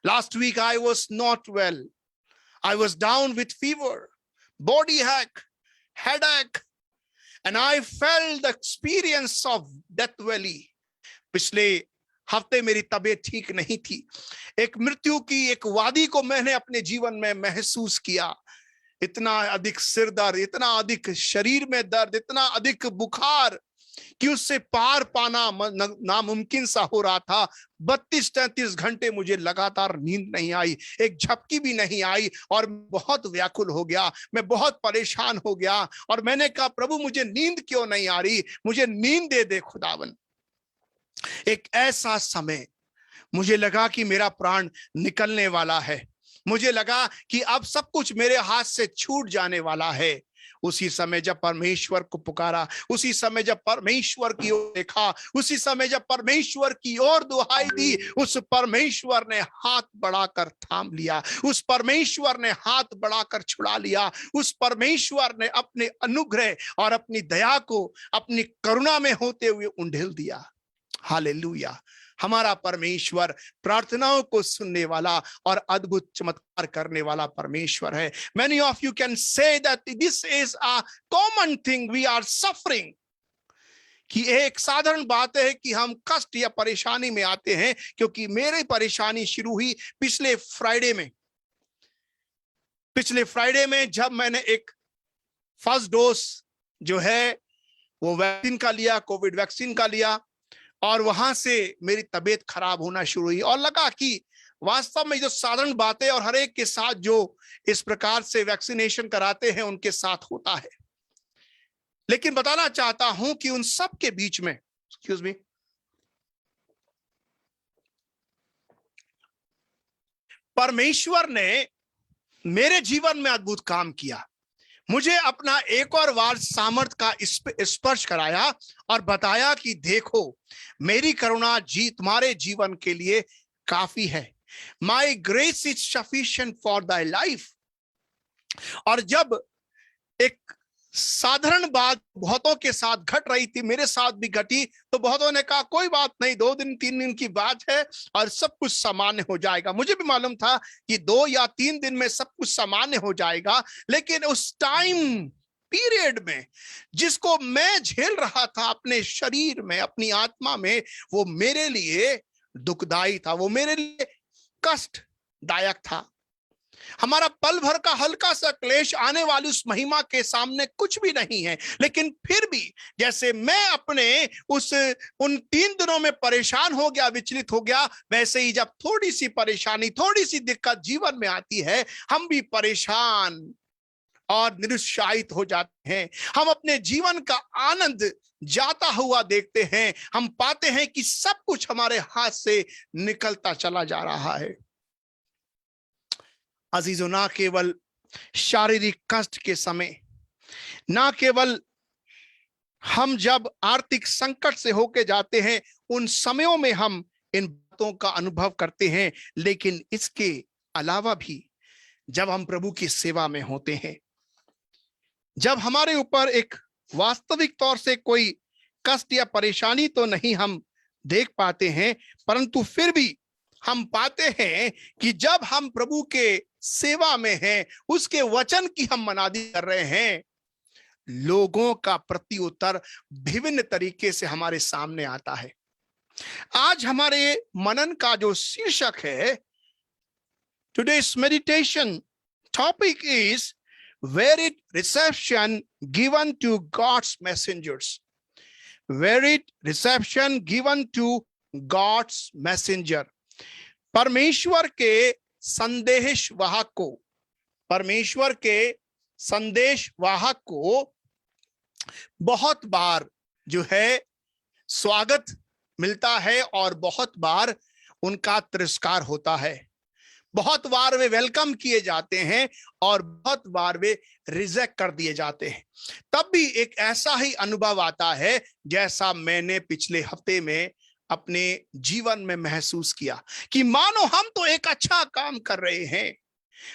Last week I was not well. I was down with fever, body ache, headache, and I felt the experience of death valley. पिछले हफ्ते मेरी तबीयत ठीक नहीं थी। एक मृत्यु की एक वादी को मैंने अपने जीवन में महसूस किया। इतना अधिक सिर दर्द, इतना अधिक शरीर में दर्द, इतना अधिक बुखार कि उससे पार पाना नामुमकिन सा हो रहा था। 32-33 घंटे मुझे लगातार नींद नहीं आई, एक झपकी भी नहीं आई, और बहुत व्याकुल हो गया, मैं बहुत परेशान हो गया। और मैंने कहा, प्रभु मुझे नींद क्यों नहीं आ रही, मुझे नींद दे दे खुदावन। एक ऐसा समय मुझे लगा कि मेरा प्राण निकलने वाला है, मुझे लगा कि अब सब कुछ मेरे हाथ से छूट जाने वाला है। उसी समय जब परमेश्वर को पुकारा, उसी समय जब परमेश्वर की ओर देखा, उसी समय जब परमेश्वर की ओर दुहाई दी, उस परमेश्वर ने हाथ बढ़ाकर थाम लिया, उस परमेश्वर ने हाथ बढ़ाकर छुड़ा लिया, उस परमेश्वर ने अपने अनुग्रह और अपनी दया को अपनी करुणा में होते हुए उंडेल दिया। हालेलुया। हमारा परमेश्वर प्रार्थनाओं को सुनने वाला और अद्भुत चमत्कार करने वाला परमेश्वर है। Many of you can say that this is a common thing we are suffering, कि एक साधारण बात है कि हम कष्ट या परेशानी में आते हैं, क्योंकि मेरी परेशानी शुरू हुई पिछले फ्राइडे में जब मैंने एक फर्स्ट डोज जो है वो वैक्सीन का लिया, कोविड वैक्सीन का लिया, और वहां से मेरी तबीयत खराब होना शुरू हुई। और लगा कि वास्तव में जो साधारण बातें और हर एक के साथ जो इस प्रकार से वैक्सीनेशन कराते हैं उनके साथ होता है। लेकिन बताना चाहता हूं कि उन सब के बीच में, एक्सक्यूज मी, परमेश्वर ने मेरे जीवन में अद्भुत काम किया। मुझे अपना एक और बार सामर्थ का स्पर्श कराया और बताया कि देखो, मेरी करुणा तुम्हारे जीवन के लिए काफी है। माई grace is sufficient for thy life. और जब एक साधारण बात बहुतों के साथ घट रही थी, मेरे साथ भी घटी, तो बहुतों ने कहा कोई बात नहीं, 2 दिन 3 दिन की बात है और सब कुछ सामान्य हो जाएगा। मुझे भी मालूम था कि 2 या 3 दिन में सब कुछ सामान्य हो जाएगा, लेकिन उस टाइम पीरियड में जिसको मैं झेल रहा था अपने शरीर में, अपनी आत्मा में, वो मेरे लिए दुखदाई था, वो मेरे लिए कष्टदायक था। हमारा पल भर का हल्का सा क्लेश आने वाली उस महिमा के सामने कुछ भी नहीं है। लेकिन फिर भी जैसे मैं अपने उन 3 दिनों में परेशान हो गया, विचलित हो गया, वैसे ही जब थोड़ी सी परेशानी, थोड़ी सी दिक्कत जीवन में आती है, हम भी परेशान और निरुत्साहित हो जाते हैं। हम अपने जीवन का आनंद जाता हुआ देखते हैं। हम पाते हैं कि सब कुछ हमारे हाथ से निकलता चला जा रहा है। अजीजों, ना केवल शारीरिक कष्ट के समय, ना केवल हम जब आर्थिक संकट से होके जाते हैं उन समयों में हम इन बातों का अनुभव करते हैं, लेकिन इसके अलावा भी जब हम प्रभु की सेवा में होते हैं, जब हमारे ऊपर एक वास्तविक तौर से कोई कष्ट या परेशानी तो नहीं हम देख पाते हैं, परंतु फिर भी हम पाते हैं कि जब हम प्रभु के सेवा में हैं, उसके वचन की हम मनादी कर रहे हैं, लोगों का प्रति उत्तर विभिन्न तरीके से हमारे सामने आता है। आज हमारे मनन का जो शीर्षक है, today's meditation topic is varied reception given to God's messengers. varied reception given to God's messenger. परमेश्वर के संदेश वाहक को, परमेश्वर के संदेश वाहक को बहुत बार जो है स्वागत मिलता है और बहुत बार उनका तिरस्कार होता है। बहुत बार वे वेलकम किए जाते हैं और बहुत बार वे रिजेक्ट कर दिए जाते हैं। तब भी एक ऐसा ही अनुभव आता है जैसा मैंने पिछले हफ्ते में अपने जीवन में महसूस किया कि मानो हम तो एक अच्छा काम कर रहे हैं,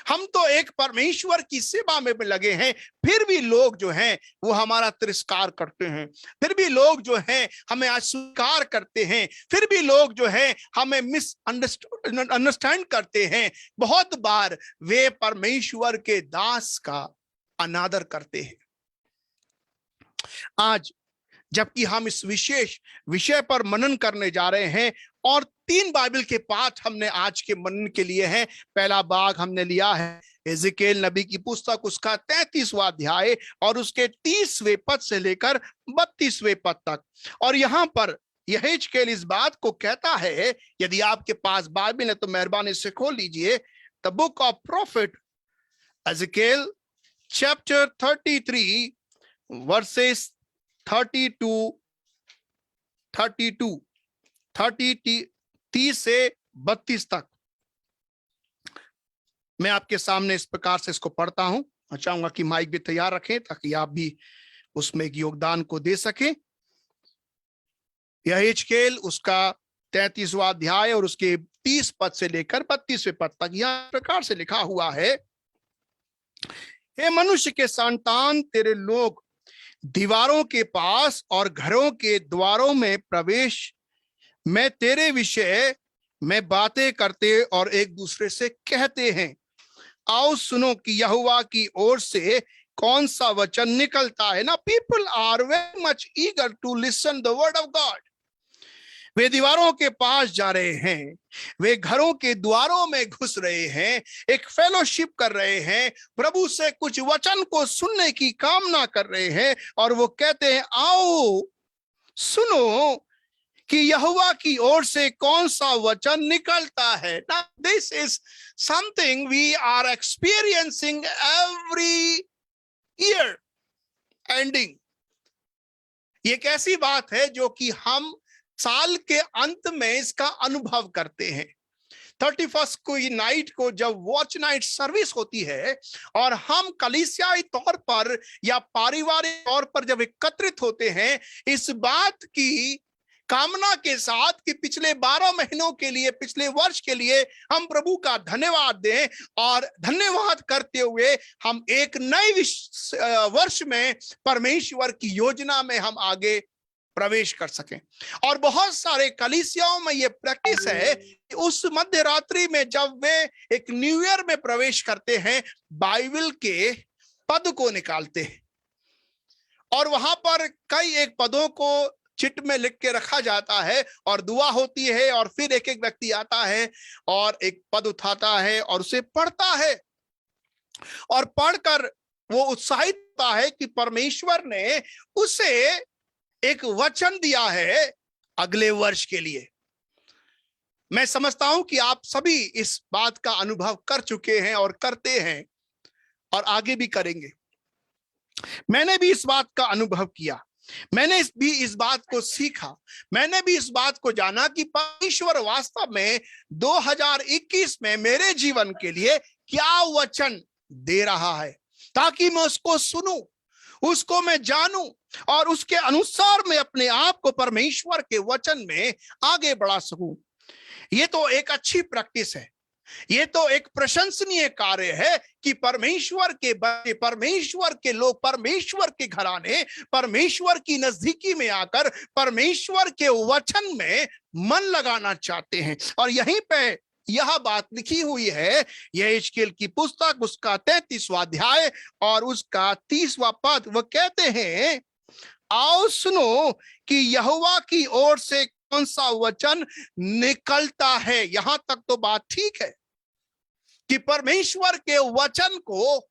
हम तो एक परमेश्वर की सेवा में लगे हैं, फिर भी लोग जो हैं वो हमारा तिरस्कार करते हैं, फिर भी लोग जो हैं हमें अस्वीकार करते हैं, फिर भी लोग जो हैं हमें अंडरस्टैंड करते हैं। बहुत बार वे परमेश्वर के दास का अनादर करते हैं। आज जबकि हम इस विशेष विषय पर मनन करने जा रहे हैं और 3 बाइबल के पाठ हमने आज के मनन के लिए हैं। पहला भाग हमने लिया है एजेकिएल नबी की पुस्तक, उसका 33वां अध्याय और उसके 30वें पद से लेकर 32वें पद तक। और यहाँ पर यहेजकेल इस बात को कहता है, यदि आपके पास बाइबल है तो मेहरबानी से खोल लीजिए the book of prophet Ezekiel chapter 33 verses 30 से 32 तक। मैं आपके सामने इस प्रकार से इसको पढ़ता हूं। मैं चाहूंगा कि माइक भी तैयार रखें ताकि आप भी उसमें एक योगदान को दे सकें। यहेजकेल उसका 33वां अध्याय और उसके 30 पद से लेकर 32वें पद तक यह प्रकार से लिखा हुआ है, हे मनुष्य के संतान, तेरे लोग दीवारों के पास और घरों के द्वारों में प्रवेश में तेरे विषय में बातें करते और एक दूसरे से कहते हैं, आओ सुनो कि यहोवा की ओर से कौन सा वचन निकलता है। ना people are very much eager to listen the word of God. वे दीवारों के पास जा रहे हैं, वे घरों के द्वारों में घुस रहे हैं, एक फेलोशिप कर रहे हैं, प्रभु से कुछ वचन को सुनने की कामना कर रहे हैं और वो कहते हैं, आओ सुनो कि यहोवा की ओर से कौन सा वचन निकलता है। Now this is something we are experiencing every year ending। ये एक ऐसी बात है जो कि हम साल के अंत में इसका अनुभव करते हैं। 31 को नाइट को जब वॉच नाइट सर्विस होती है और हम कलीसियाई तौर पर या पारिवारिक तौर पर जब एकत्रित होते हैं, इस बात की कामना के साथ कि पिछले 12 महीनों के लिए, पिछले वर्ष के लिए हम प्रभु का धन्यवाद दें और धन्यवाद करते हुए हम एक नए वर्ष में परमेश्वर की योजना में हम आगे प्रवेश कर सकें। और बहुत सारे कलीसियाओं में ये प्रैक्टिस है कि उस मध्य रात्रि में जब वे एक न्यू ईयर में प्रवेश करते हैं, बाइबल के पद को निकालते हैं और वहां पर कई एक पदों को चिट में लिख के रखा जाता है और दुआ होती है और फिर एक एक व्यक्ति आता है और एक पद उठाता है और उसे पढ़ता है और पढ़कर वो उत्साहित होता है कि परमेश्वर ने उसे एक वचन दिया है अगले वर्ष के लिए। मैं समझता हूं कि आप सभी इस बात का अनुभव कर चुके हैं और करते हैं और आगे भी करेंगे। मैंने भी इस बात का अनुभव किया, मैंने भी इस बात को सीखा, मैंने भी इस बात को जाना कि परमेश्वर वास्तव में 2021 में मेरे जीवन के लिए क्या वचन दे रहा है, ताकि मैं उसको सुनूं, उसको मैं जानूं और उसके अनुसार मैं अपने आप को परमेश्वर के वचन में आगे बढ़ा सकूं। ये तो एक अच्छी प्रैक्टिस है, ये तो एक प्रशंसनीय कार्य है कि परमेश्वर के बच्चे, परमेश्वर के लोग, परमेश्वर के घराने परमेश्वर की नजदीकी में आकर परमेश्वर के वचन में मन लगाना चाहते हैं। और यहीं पे यह बात लिखी हुई है यहेजकेल की पुस्तक, उसका 33वां अध्याय और उसका 30वां पद। वह कहते हैं, आओ सुनो कि यहोवा की ओर से कौन सा वचन निकलता है। यहां तक तो बात ठीक है कि परमेश्वर के वचन को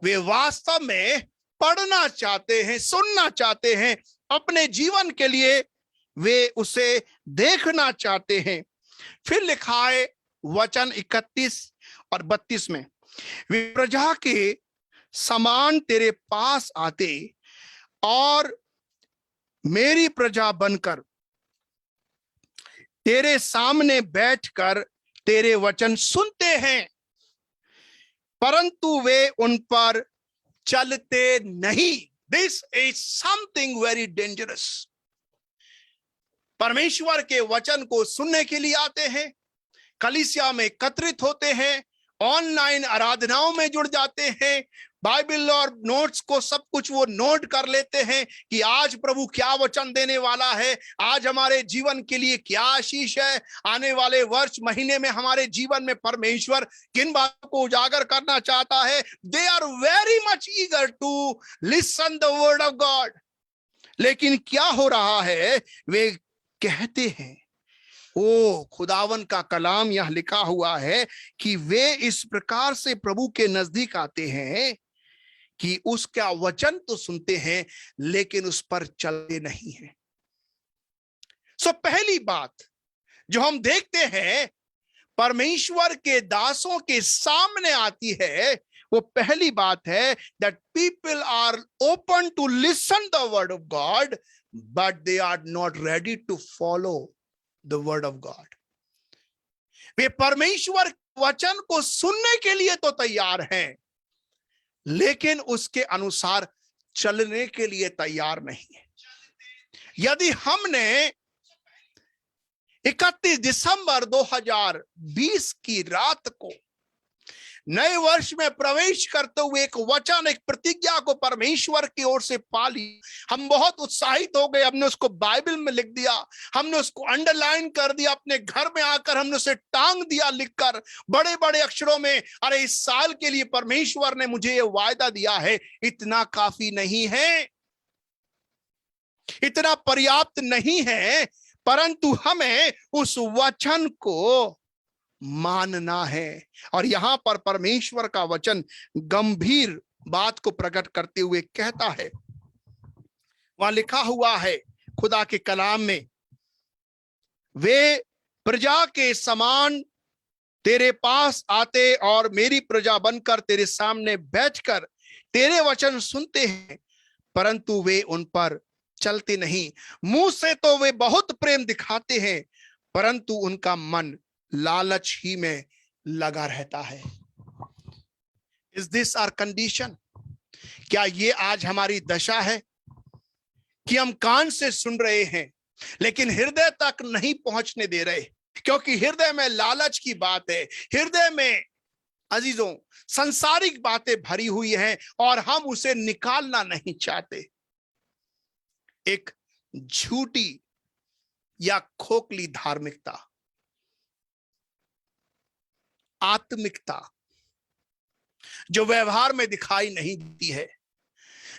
वे वास्तव में पढ़ना चाहते हैं, सुनना चाहते हैं अपने जीवन के लिए वे उसे देखना चाहते हैं। फिर लिखा है वचन 31 और 32 में, वे प्रजा के समान तेरे पास आते और मेरी प्रजा बनकर तेरे सामने बैठकर तेरे वचन सुनते हैं, परंतु वे उन पर चलते नहीं। This is something very dangerous. परमेश्वर के वचन को सुनने के लिए आते हैं, कलीसिया में एकत्रित होते हैं, ऑनलाइन आराधनाओं में जुड़ जाते हैं, बाइबल और नोट्स को सब कुछ वो नोट कर लेते हैं कि आज प्रभु क्या वचन देने वाला है, आज हमारे जीवन के लिए क्या आशीष है, आने वाले वर्ष महीने में हमारे जीवन में परमेश्वर किन बातों को उजागर करना चाहता है। They are very much eager to listen the word of God. लेकिन क्या हो रहा है, वे कहते हैं, ओ खुदावन का कलाम यह लिखा हुआ है कि वे इस प्रकार से प्रभु के नजदीक आते हैं कि उसका वचन तो सुनते हैं लेकिन उस पर चलते नहीं हैं। सो पहली बात जो हम देखते हैं परमेश्वर के दासों के सामने आती है, वो पहली बात है that people are open to listen the word of God, but they are not ready to follow the word of God. वे परमेश्वर वचन को सुनने के लिए तो तैयार हैं, लेकिन उसके अनुसार चलने के लिए तैयार नहीं है। यदि हमने 31 दिसंबर 2020 की रात को नए वर्ष में प्रवेश करते हुए एक वचन, एक प्रतिज्ञा को परमेश्वर की ओर से पा ली, हम बहुत उत्साहित हो गए। हमने उसको बाइबल में लिख दिया, हमने उसको अंडरलाइन कर दिया, अपने घर में आकर हमने उसे टांग दिया लिखकर बड़े बड़े अक्षरों में, अरे इस साल के लिए परमेश्वर ने मुझे ये वायदा दिया है। इतना काफी नहीं है, इतना पर्याप्त नहीं है, परंतु हमें उस वचन को मानना है। और यहां पर परमेश्वर का वचन गंभीर बात को प्रकट करते हुए कहता है, वहां लिखा हुआ है खुदा के कलाम में, वे प्रजा के समान तेरे पास आते और मेरी प्रजा बनकर तेरे सामने बैठकर तेरे वचन सुनते हैं, परंतु वे उन पर चलते नहीं। मुंह से तो वे बहुत प्रेम दिखाते हैं, परंतु उनका मन लालच ही में लगा रहता है। Is this our condition? क्या ये आज हमारी दशा है कि हम कान से सुन रहे हैं लेकिन हृदय तक नहीं पहुंचने दे रहे? क्योंकि हृदय में लालच की बात है, हृदय में अजीजों संसारिक बातें भरी हुई हैं और हम उसे निकालना नहीं चाहते। एक झूठी या खोखली धार्मिकता, आत्मिकता जो व्यवहार में दिखाई नहीं देती है,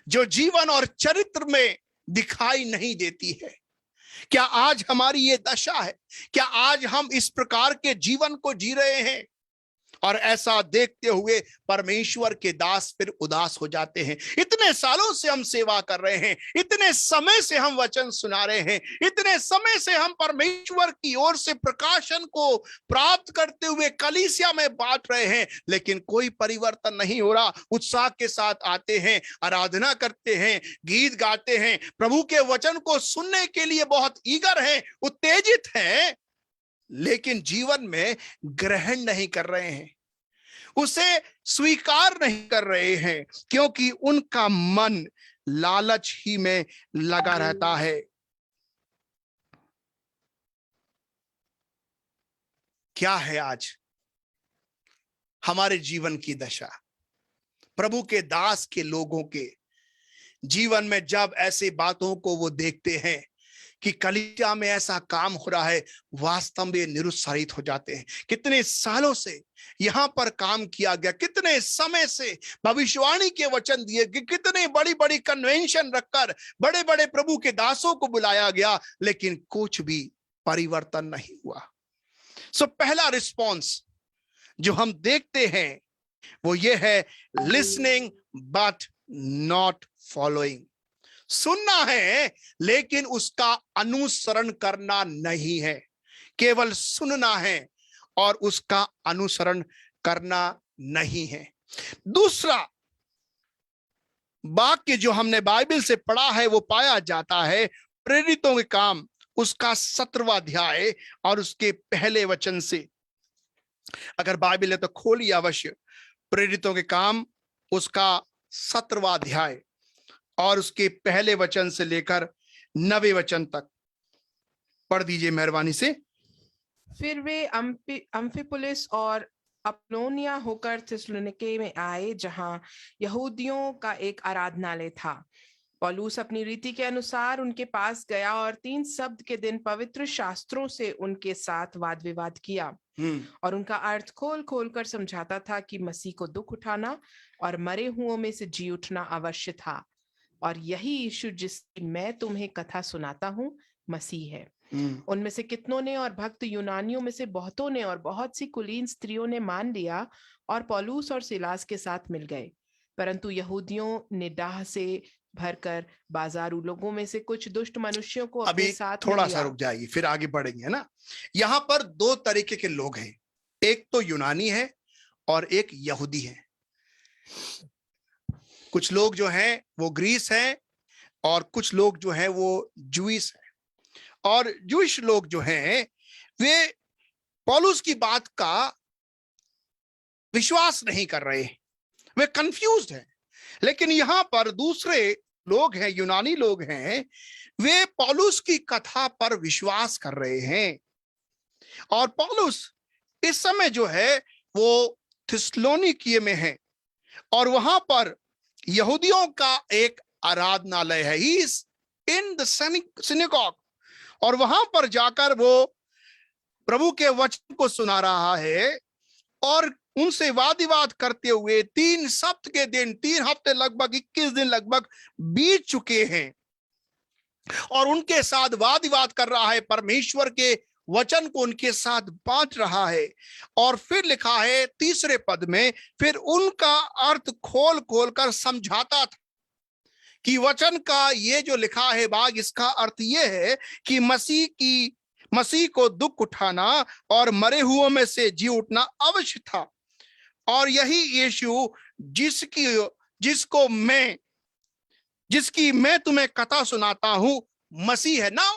जो जीवन और चरित्र में दिखाई नहीं देती है। क्या आज हमारी ये दशा है? क्या आज हम इस प्रकार के जीवन को जी रहे हैं? और ऐसा देखते हुए परमेश्वर के दास फिर उदास हो जाते हैं। इतने सालों से हम सेवा कर रहे हैं, इतने समय से हम वचन सुना रहे हैं, इतने समय से हम परमेश्वर की ओर से प्रकाशन को प्राप्त करते हुए कलीसिया में बांट रहे हैं, लेकिन कोई परिवर्तन नहीं हो रहा। उत्साह के साथ आते हैं, आराधना करते हैं, गीत गाते हैं, प्रभु के वचन को सुनने के लिए बहुत ईगर हैं, उत्तेजित हैं, लेकिन जीवन में ग्रहण नहीं कर रहे हैं, उसे स्वीकार नहीं कर रहे हैं, क्योंकि उनका मन लालच ही में लगा रहता है। क्या है आज हमारे जीवन की दशा? प्रभु के दास के लोगों के जीवन में जब ऐसी बातों को वो देखते हैं कि कलीसिया में ऐसा काम हो रहा है, वास्तव में निरुत्साहित हो जाते हैं। कितने सालों से यहां पर काम किया गया, कितने समय से भविष्यवाणी के वचन दिए गए, कितने बड़ी बड़ी कन्वेंशन रखकर बड़े बड़े प्रभु के दासों को बुलाया गया, लेकिन कुछ भी परिवर्तन नहीं हुआ। सो पहला रिस्पॉन्स जो हम देखते हैं वो ये है, लिसनिंग बट नॉट फॉलोइंग। सुनना है लेकिन उसका अनुसरण करना नहीं है, केवल सुनना है और उसका अनुसरण करना नहीं है। दूसरा वाक्य जो हमने बाइबल से पढ़ा है वो पाया जाता है प्रेरितों के काम उसका 17वां अध्याय और उसके पहले वचन से। अगर बाइबल है तो खोलिए अवश्य, प्रेरितों के काम उसका 17वां अध्याय और उसके पहले वचन से लेकर 9वें वचन तक पढ़ दीजिए मेहरबानी से। फिर वे अम्फिपुलिस और अपोलोनिया होकर थिस्सलुनीके में आए, जहां यहूदियों का एक आराधनालय था। पौलुस अपनी रीति के अनुसार उनके पास गया और 3 सप्त के दिन पवित्र शास्त्रों से उनके साथ वाद विवाद किया और उनका अर्थ खोल खोल कर समझाता था कि मसीह को दुख उठाना और मरे हुओं में से जी उठना अवश्य था, और यही यीशु जिसकी मैं तुम्हें कथा सुनाता हूँ मसीह है। उनमें से कितनों ने और भक्त यूनानियों में से बहुतों ने और बहुत सी कुलीन स्त्रियों ने मान लिया और पौलुस और सिलास के साथ मिल गए, परंतु यहूदियों ने डाह से भरकर बाजारू लोगों में से कुछ दुष्ट मनुष्यों को अपने साथ थोड़ा सा रुक जाइए, फिर आगे बढ़ेंगे, है ना। यहाँ पर 2 तरीके के लोग हैं, एक तो यूनानी है और एक यहूदी है। कुछ लोग जो हैं वो ग्रीस हैं और कुछ लोग जो हैं वो जूइश हैं। और जूइश लोग जो हैं वे पौलुस की बात का विश्वास नहीं कर रहे, वे कंफ्यूज्ड हैं। लेकिन यहां पर दूसरे लोग हैं, यूनानी लोग हैं, वे पौलुस की कथा पर विश्वास कर रहे हैं। और पौलुस इस समय जो है वो थिस्सलुनीके में है और वहां पर यहूदियों का एक आराधनालय है, he is in the synagogue, और वहां पर जाकर वो प्रभु के वचन को सुना रहा है और उनसे वाद विवाद करते हुए 3 सप्त के दिन, 3 हफ्ते लगभग 21 दिन लगभग बीत चुके हैं और उनके साथ वाद विवाद कर रहा है, परमेश्वर के वचन को उनके साथ बांट रहा है। और फिर लिखा है 3रे पद में, फिर उनका अर्थ खोल खोल कर समझाता था कि वचन का ये जो लिखा है भाग, इसका अर्थ ये है कि मसीह को दुख उठाना और मरे हुओं में से जी उठना अवश्य था, और यही यीशु जिसकी मैं तुम्हें कथा सुनाता हूं मसीह है। ना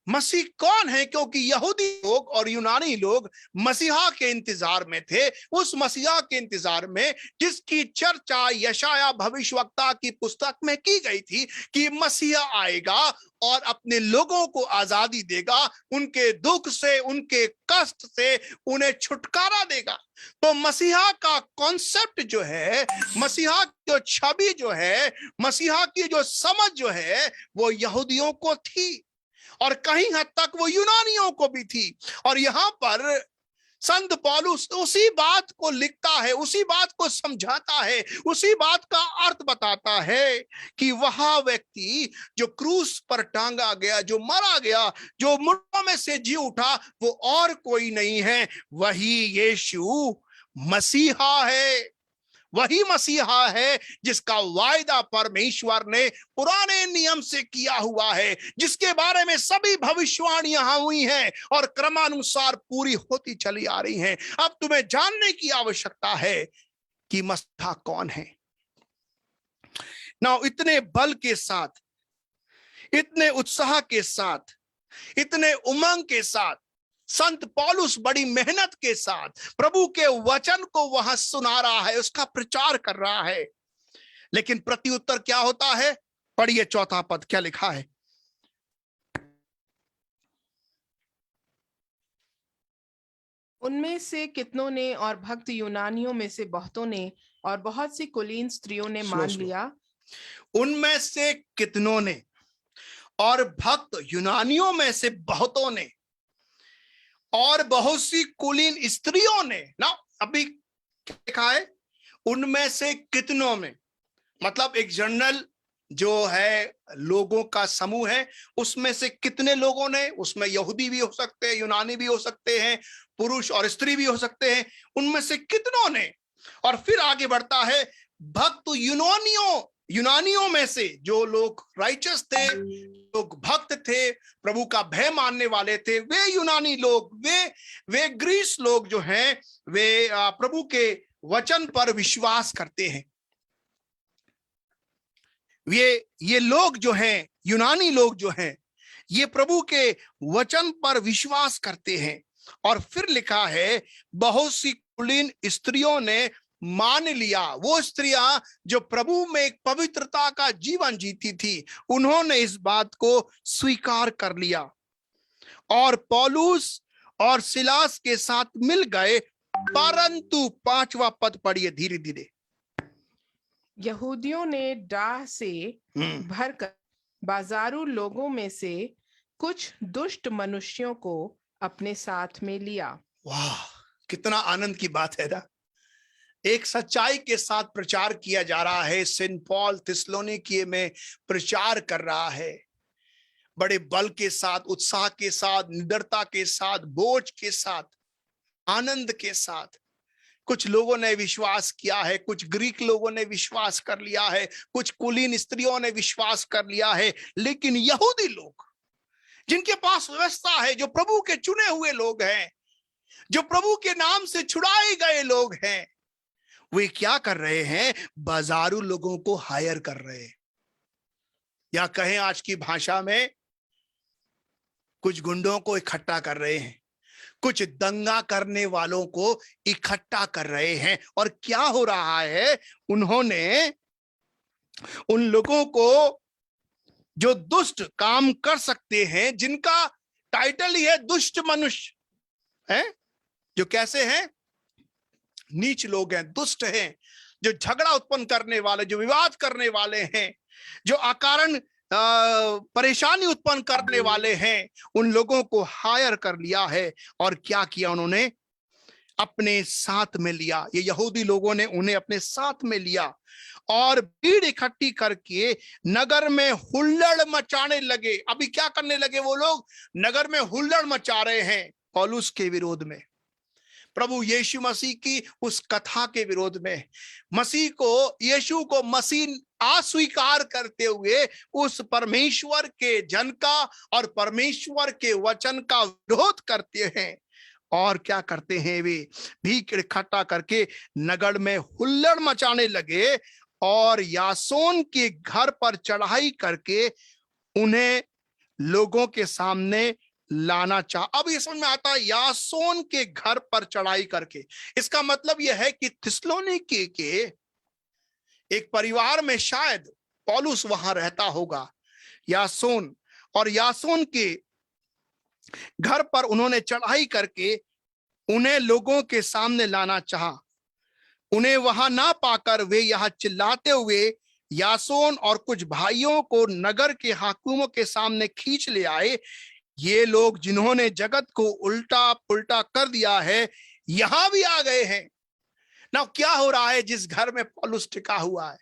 मसीह कौन है? क्योंकि यहूदी लोग और यूनानी लोग मसीहा के इंतजार में थे, उस मसीहा के इंतजार में जिसकी चर्चा यशाया भविष्यवक्ता की पुस्तक में की गई थी कि मसीहा आएगा और अपने लोगों को आजादी देगा, उनके दुख से, उनके कष्ट से उन्हें छुटकारा देगा। तो मसीहा का कॉन्सेप्ट जो है, मसीहा की जो छवि जो है, मसीहा की जो समझ जो है वो यहूदियों को थी और कहीं हद तक वो यूनानियों को भी थी। और यहां पर संत पौलुस उसी बात को लिखता है, उसी बात को समझाता है, उसी बात का अर्थ बताता है कि वह व्यक्ति जो क्रूस पर टांगा गया, जो मारा गया, जो मुर्दों में से जी उठा, वो और कोई नहीं है, वही यीशु मसीहा है। वही मसीहा है जिसका वायदा परमेश्वर ने पुराने नियम से किया हुआ है, जिसके बारे में सभी भविष्यवाणियां हुई हैं और क्रमानुसार पूरी होती चली आ रही हैं। अब तुम्हें जानने की आवश्यकता है कि मसीहा कौन है। ना इतने बल के साथ, इतने उत्साह के साथ, इतने उमंग के साथ संत पौलुस बड़ी मेहनत के साथ प्रभु के वचन को वहां सुना रहा है, उसका प्रचार कर रहा है। लेकिन प्रत्युत्तर क्या होता है? पढ़िए 4था पद, क्या लिखा है? उनमें से कितनों ने और भक्त यूनानियों में से बहुतों ने और बहुत सी कुलीन स्त्रियों ने मान लिया। उनमें से कितनों ने और भक्त यूनानियों में से बहुतों ने और बहुत सी कुलीन स्त्रियों ने। ना अभी लिखा है उनमें से कितनों में, मतलब एक जनरल जो है लोगों का समूह है, उसमें से कितने लोगों ने, उसमें यहूदी भी हो सकते हैं, यूनानी भी हो सकते हैं, पुरुष और स्त्री भी हो सकते हैं, उनमें से कितनों ने। और फिर आगे बढ़ता है, भक्त यूनानियों यूनानियों में से जो लोग राइचस थे, लोग भक्त थे, प्रभु का भय मानने वाले थे, वे यूनानी लोग, वे ग्रीस लोग जो हैं, वे प्रभु के वचन पर विश्वास करते हैं। ये लोग जो हैं, यूनानी लोग जो हैं, ये प्रभु के वचन पर विश्वास करते हैं। और फिर लिखा है, बहुत सी कुलीन स्त्रियों ने मान लिया। वो स्त्रियां जो प्रभु में एक पवित्रता का जीवन जीती थी, उन्होंने इस बात को स्वीकार कर लिया और पौलुस और सिलास के साथ मिल गए। परंतु 5वां पद पढ़िए धीरे धीरे। यहूदियों ने डाह से भरकर बाजारू लोगों में से कुछ दुष्ट मनुष्यों को अपने साथ में लिया। वाह, कितना आनंद की बात है ना। एक सच्चाई के साथ प्रचार किया जा रहा है। सेंट पॉल थिस्सलुनीके में प्रचार कर रहा है, बड़े बल के साथ, उत्साह के साथ, निडरता के साथ, बोझ के साथ, आनंद के साथ। कुछ लोगों ने विश्वास किया है, कुछ ग्रीक लोगों ने विश्वास कर लिया है, कुछ कुलीन स्त्रियों ने विश्वास कर लिया है, लेकिन यहूदी लोग जिनके पास व्यवस्था है, जो प्रभु के चुने हुए लोग हैं, जो प्रभु के नाम से छुड़ाए गए लोग हैं, वे क्या कर रहे हैं? बाजारू लोगों को हायर कर रहे हैं, या कहें आज की भाषा में, कुछ गुंडों को इकट्ठा कर रहे हैं, कुछ दंगा करने वालों को इकट्ठा कर रहे हैं। और क्या हो रहा है? उन्होंने उन लोगों को जो दुष्ट काम कर सकते हैं, जिनका टाइटल ही है दुष्ट मनुष्य है, जो कैसे हैं? नीच लोग हैं, दुष्ट हैं, जो झगड़ा उत्पन्न करने वाले, जो विवाद करने वाले हैं, जो अकारण परेशानी उत्पन्न करने वाले हैं, उन लोगों को हायर कर लिया है। और क्या किया उन्होंने? अपने साथ में लिया। ये यहूदी लोगों ने उन्हें अपने साथ में लिया और भीड़ इकट्ठी करके नगर में हुल्लड़ मचाने लगे। अभी क्या करने लगे वो लोग? नगर में हुल्लड़ मचा रहे हैं पौलुस के विरोध में, प्रभु यीशु मसीह की उस कथा के विरोध में, यीशु को मसीह अस्वीकार करते हुए उस परमेश्वर के जन का और परमेश्वर के वचन का विरोध करते हैं। और क्या करते हैं? वे भीड़ इकट्ठा करके नगर में हुल्लड़ मचाने लगे और यासोन के घर पर चढ़ाई करके उन्हें लोगों के सामने लाना चाह। अब ये समझ में आता है, यासोन के घर पर चढ़ाई करके, इसका मतलब यह है कि थिस्सलुनीके के एक परिवार में शायद पौलुस वहां रहता होगा, यासोन, और यासोन के घर पर उन्होंने चढ़ाई करके उन्हें लोगों के सामने लाना चाहा। उन्हें वहां ना पाकर वे यहां चिल्लाते हुए यासोन और कुछ भाइयों को नगर के हाकिमों के सामने खींच ले आए। ये लोग जिन्होंने जगत को उल्टा पुल्टा कर दिया है, यहां भी आ गए हैं ना। क्या हो रहा है? जिस घर में पौलुस टिका हुआ है,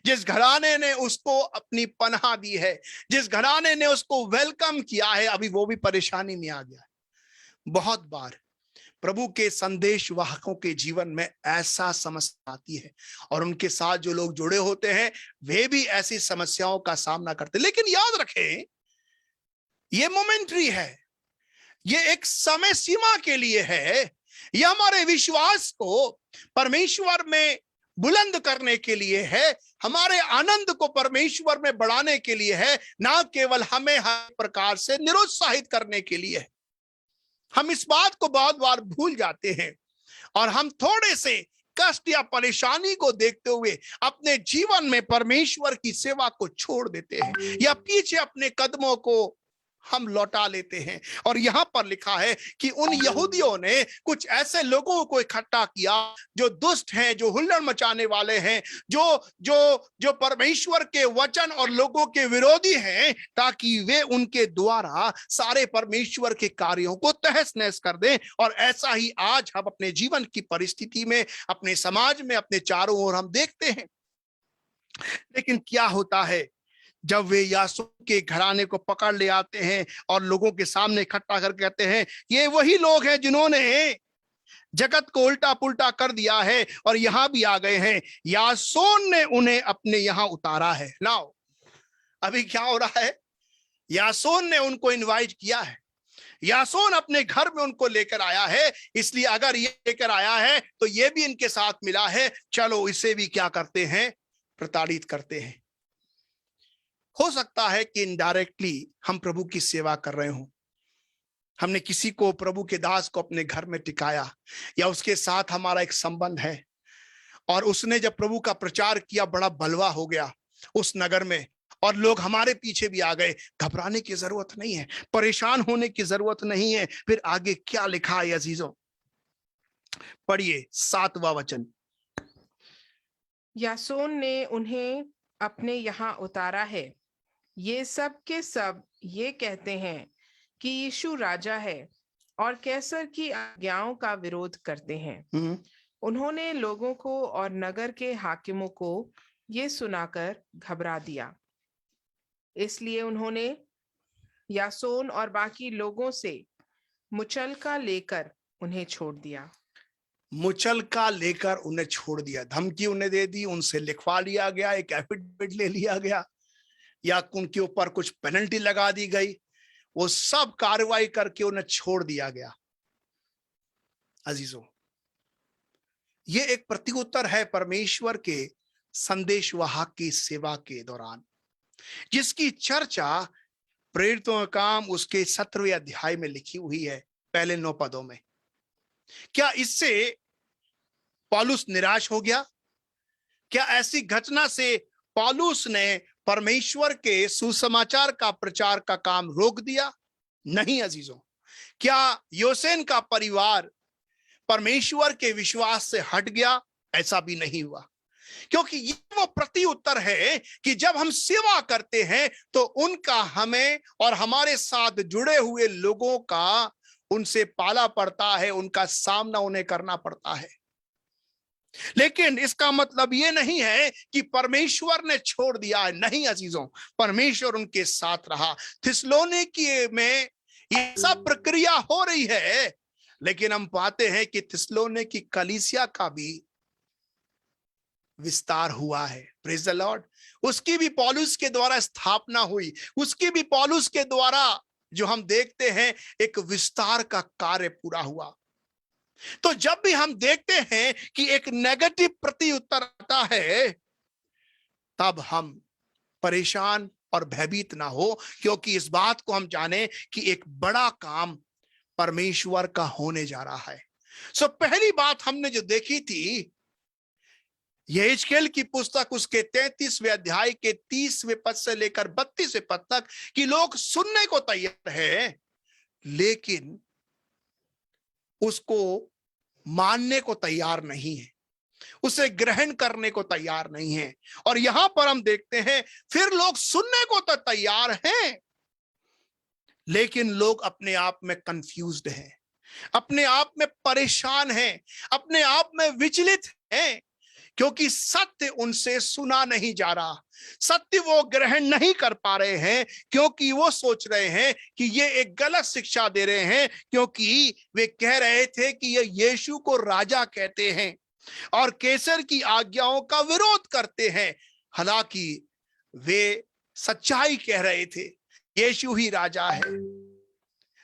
जिस घराने ने उसको अपनी पनाह दी है, जिस घराने ने उसको वेलकम किया है, अभी वो भी परेशानी में आ गया है। बहुत बार प्रभु के संदेश वाहकों के जीवन में ऐसा समस्या आती है और उनके साथ जो लोग जुड़े होते हैं वे भी ऐसी समस्याओं का सामना करते हैं। लेकिन याद रखें, ये मोमेंटरी है, ये एक समय सीमा के लिए है। यह हमारे विश्वास को परमेश्वर में बुलंद करने के लिए है, हमारे आनंद को परमेश्वर में बढ़ाने के लिए है, ना केवल हमें हर प्रकार से निरुत्साहित करने के लिए है। हम इस बात को बहुत बार भूल जाते हैं और हम थोड़े से कष्ट या परेशानी को देखते हुए अपने जीवन में परमेश्वर की सेवा को छोड़ देते हैं या पीछे अपने कदमों को हम लौटा लेते हैं। और यहां पर लिखा है कि उन यहूदियों ने कुछ ऐसे लोगों को इकट्ठा किया जो दुष्ट हैं, जो हुल्लड़ मचाने वाले हैं, जो परमेश्वर के वचन और लोगों के विरोधी हैं, ताकि वे उनके द्वारा सारे परमेश्वर के कार्यों को तहस नहस कर दें। और ऐसा ही आज हम अपने जीवन की परिस्थिति में, अपने समाज में, अपने चारों ओर हम देखते हैं। लेकिन क्या होता है जब वे यासोन के घराने को पकड़ ले आते हैं और लोगों के सामने इकट्ठा करके कहते हैं, ये वही लोग हैं जिन्होंने जगत को उल्टा पुल्टा कर दिया है और यहां भी आ गए हैं। यासोन ने उन्हें अपने यहां उतारा है। लाओ, अभी क्या हो रहा है? यासोन ने उनको इनवाइट किया है, यासोन अपने घर में उनको लेकर आया है। इसलिए अगर ये लेकर आया है तो ये भी इनके साथ मिला है, चलो इसे भी क्या करते हैं? प्रताड़ित करते हैं। हो सकता है कि इनडायरेक्टली हम प्रभु की सेवा कर रहे हों, हमने किसी को, प्रभु के दास को अपने घर में टिकाया, या उसके साथ हमारा एक संबंध है, और उसने जब प्रभु का प्रचार किया बड़ा बलवा हो गया उस नगर में, और लोग हमारे पीछे भी आ गए। घबराने की जरूरत नहीं है, परेशान होने की जरूरत नहीं है। फिर आगे क्या लिखा है अजीजों? पढ़िए 7वां वचन। यासोन ने उन्हें अपने यहाँ उतारा है। ये सब के सब ये कहते हैं कि यीशु राजा है और कैसर की आज्ञाओं का विरोध करते हैं। उन्होंने लोगों को और नगर के हाकिमों को ये सुनाकर घबरा दिया। इसलिए उन्होंने यासोन और बाकी लोगों से मुचलका लेकर उन्हें छोड़ दिया। मुचलका लेकर उन्हें छोड़ दिया, धमकी उन्हें दे दी, उनसे लिखवा लिया गया, एक एफिडेविट ले लिया गया, या उनके ऊपर कुछ पेनल्टी लगा दी गई। वो सब कार्रवाई करके उन्हें छोड़ दिया गया। अजीजों, ये एक प्रत्युत्तर है परमेश्वर के संदेशवाहक की सेवा के दौरान, जिसकी चर्चा प्रेरितों का काम उसके 17वें अध्याय में लिखी हुई है, पहले 9 पदों में। क्या इससे पौलुस निराश हो गया? क्या ऐसी घटना से पौलुस ने परमेश्वर के सुसमाचार का प्रचार का काम रोक दिया? नहीं अजीजों। क्या योसेन का परिवार परमेश्वर के विश्वास से हट गया? ऐसा भी नहीं हुआ, क्योंकि ये वो प्रत्युत्तर है कि जब हम सेवा करते हैं तो उनका हमें और हमारे साथ जुड़े हुए लोगों का उनसे पाला पड़ता है, उनका सामना उन्हें करना पड़ता है। लेकिन इसका मतलब ये नहीं है कि परमेश्वर ने छोड़ दिया है। नहीं अजीजों, परमेश्वर उनके साथ रहा। थिस्सलुनीके में ये सब प्रक्रिया हो रही है, लेकिन हम पाते हैं कि थिस्सलुनीके की कलीसिया का भी विस्तार हुआ है। Praise the Lord. उसकी भी पौलुस के द्वारा स्थापना हुई, उसकी भी पौलुस के द्वारा जो हम देखते हैं एक विस्तार का कार्य पूरा हुआ। तो जब भी हम देखते हैं कि एक नेगेटिव प्रत्युत्तर आता है, तब हम परेशान और भयभीत ना हो, क्योंकि इस बात को हम जाने कि एक बड़ा काम परमेश्वर का होने जा रहा है। सो पहली बात हमने जो देखी थी, यहेजकेल की पुस्तक उसके 33वें अध्याय के 30वें पद से लेकर 32वें पद तक कि लोग सुनने को तैयार है, लेकिन उसको मानने को तैयार नहीं है, उसे ग्रहण करने को तैयार नहीं है। और यहां पर हम देखते हैं फिर लोग सुनने को तो तैयार हैं, लेकिन लोग अपने आप में कंफ्यूज्ड हैं, अपने आप में परेशान हैं, अपने आप में विचलित हैं, क्योंकि सत्य उनसे सुना नहीं जा रहा, सत्य वो ग्रहण नहीं कर पा रहे हैं, क्योंकि वो सोच रहे हैं कि ये एक गलत शिक्षा दे रहे हैं, क्योंकि वे कह रहे थे कि ये यीशु को राजा कहते हैं और कैसर की आज्ञाओं का विरोध करते हैं। हालांकि वे सच्चाई कह रहे थे, यीशु ही राजा है,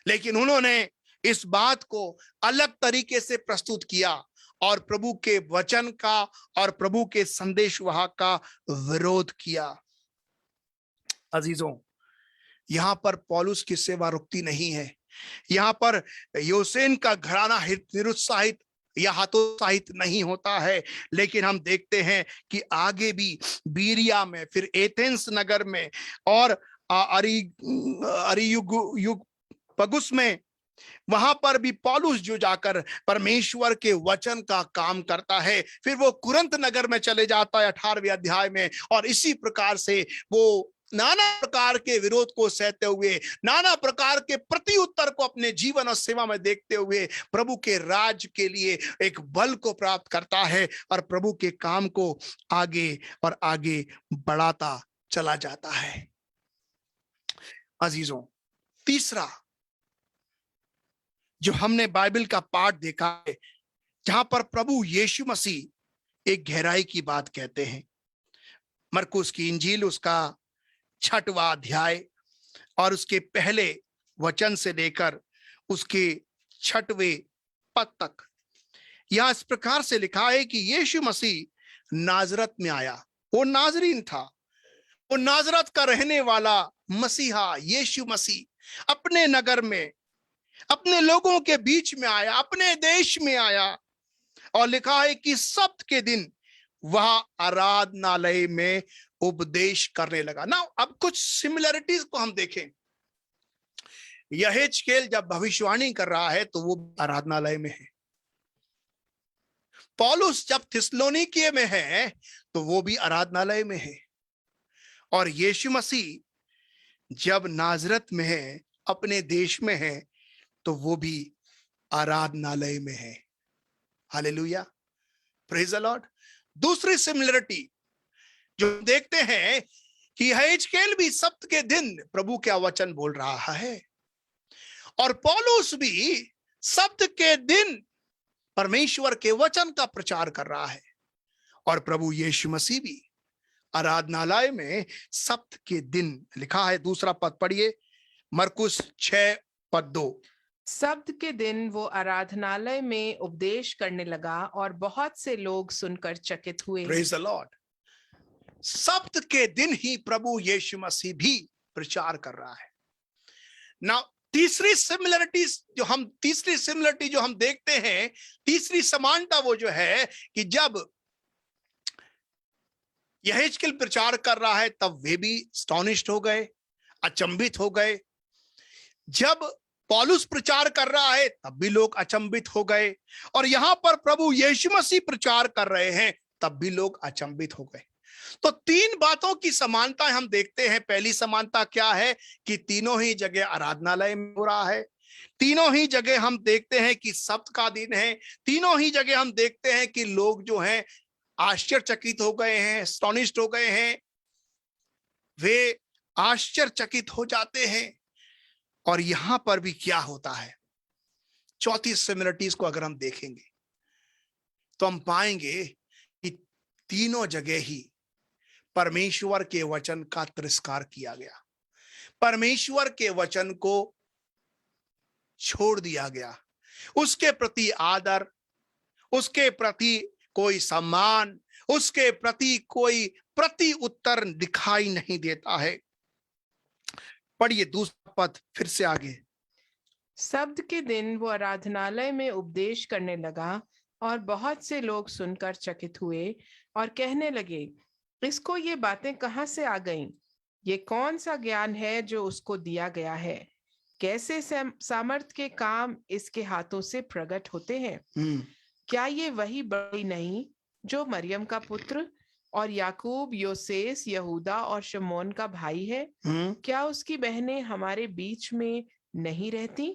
लेकिन उन्होंने इस बात को अलग तरीके से प्रस्तुत किया और प्रभु के वचन का और प्रभु के संदेशवाहक का विरोध किया। अजीजों, यहां पर पौलुस की सेवा रुकती नहीं है। यहां पर योसेन का घराना निरुत्साहित या हतोत्साहित नहीं होता है, लेकिन हम देखते हैं कि आगे भी बीरिया में, फिर एथेंस नगर में और अरियुपगुस में, वहां पर भी पौलुस जो जाकर परमेश्वर के वचन का काम करता है। फिर वो कुरिन्थ नगर में चले जाता है 18वें अध्याय में, और इसी प्रकार से वो नाना प्रकार के विरोध को सहते हुए, नाना प्रकार के प्रत्युत्तर को अपने जीवन और सेवा में देखते हुए प्रभु के राज के लिए एक बल को प्राप्त करता है और प्रभु के काम को आगे और आगे बढ़ाता चला जाता है। अजीजों, तीसरा जो हमने बाइबल का पाठ देखा है, जहां पर प्रभु यीशु मसीह एक गहराई की बात कहते हैं। मरकुस की इंजील उसका 6वां अध्याय और उसके पहले वचन से लेकर उसके 6वें पद तक यहां इस प्रकार से लिखा है कि यीशु मसीह नाजरत में आया। वो नाजरीन था, वो नाजरत का रहने वाला मसीहा यीशु मसीह अपने नगर में, अपने लोगों के बीच में आया, अपने देश में आया। और लिखा है कि सब्त के दिन वह आराधनालय में उपदेश करने लगा ना। अब कुछ सिमिलरिटीज को हम देखें। यहेजकेल जब भविष्यवाणी कर रहा है तो वो आराधनालय में है। पौलुस जब थिस्सलुनीके में है तो वो भी आराधनालय में है। और यीशु मसीह जब नाजरत में है, अपने देश में है, तो वो भी आराधनालय में है। Hallelujah, praise the Lord. दूसरी सिमिलरिटी जो देखते हैं कि यहेजकेल भी सब्त के दिन प्रभु का वचन बोल रहा है और पौलुस भी सब्त के दिन परमेश्वर के वचन का प्रचार कर रहा है। और प्रभु यीशु मसीह भी आराधनालय में सब्त के दिन, लिखा है दूसरा पद पढ़िए, मरकुस 6:2। सब्त के दिन वो आराधनालय में उपदेश करने लगा और बहुत से लोग सुनकर चकित हुए। Praise the Lord. सब्त के दिन ही प्रभु यीशु मसीह भी प्रचार कर रहा है ना। तीसरी सिमिलरिटी जो हम देखते हैं, तीसरी समानता वो जो है कि जब यहेजकेल प्रचार कर रहा है तब वे भी स्टॉनिश्ड हो गए, अचंभित हो गए। जब पौलुस प्रचार कर रहा है तब भी लोग अचंभित हो गए। और यहां पर प्रभु यीशु मसीह प्रचार कर रहे हैं तब भी लोग अचंभित हो गए। तो 3 बातों की समानता हम देखते हैं। पहली समानता क्या है कि तीनों ही जगह आराधनालय में हो रहा है। तीनों ही जगह हम देखते हैं कि सब्त का दिन है। तीनों ही जगह हम देखते हैं कि लोग जो हैं आश्चर्यचकित हो गए हैं, एस्टोनिश्ड हो गए हैं, वे आश्चर्यचकित हो जाते हैं। और यहां पर भी क्या होता है, चौथी सिमिलरिटीज को अगर हम देखेंगे तो हम पाएंगे कि तीनों जगह ही परमेश्वर के वचन का तिरस्कार किया गया, परमेश्वर के वचन को छोड़ दिया गया, उसके प्रति आदर, उसके प्रति कोई सम्मान, उसके प्रति कोई प्रति उत्तर दिखाई नहीं देता है। पढ़िए दूसरा पद फिर से आगे। सब्त के दिन वो आराधनालय में उपदेश करने लगा और बहुत से लोग सुनकर चकित हुए और कहने लगे, इसको ये बातें कहाँ से आ गईं? ये कौन सा ज्ञान है जो उसको दिया गया है? कैसे सामर्थ के काम इसके हाथों से प्रकट होते हैं? क्या ये वही बड़ी नहीं जो मरियम का पुत्र और याकूब, योसेस, यहूदा और शमौन का भाई है? क्या उसकी बहनें हमारे बीच में नहीं रहती?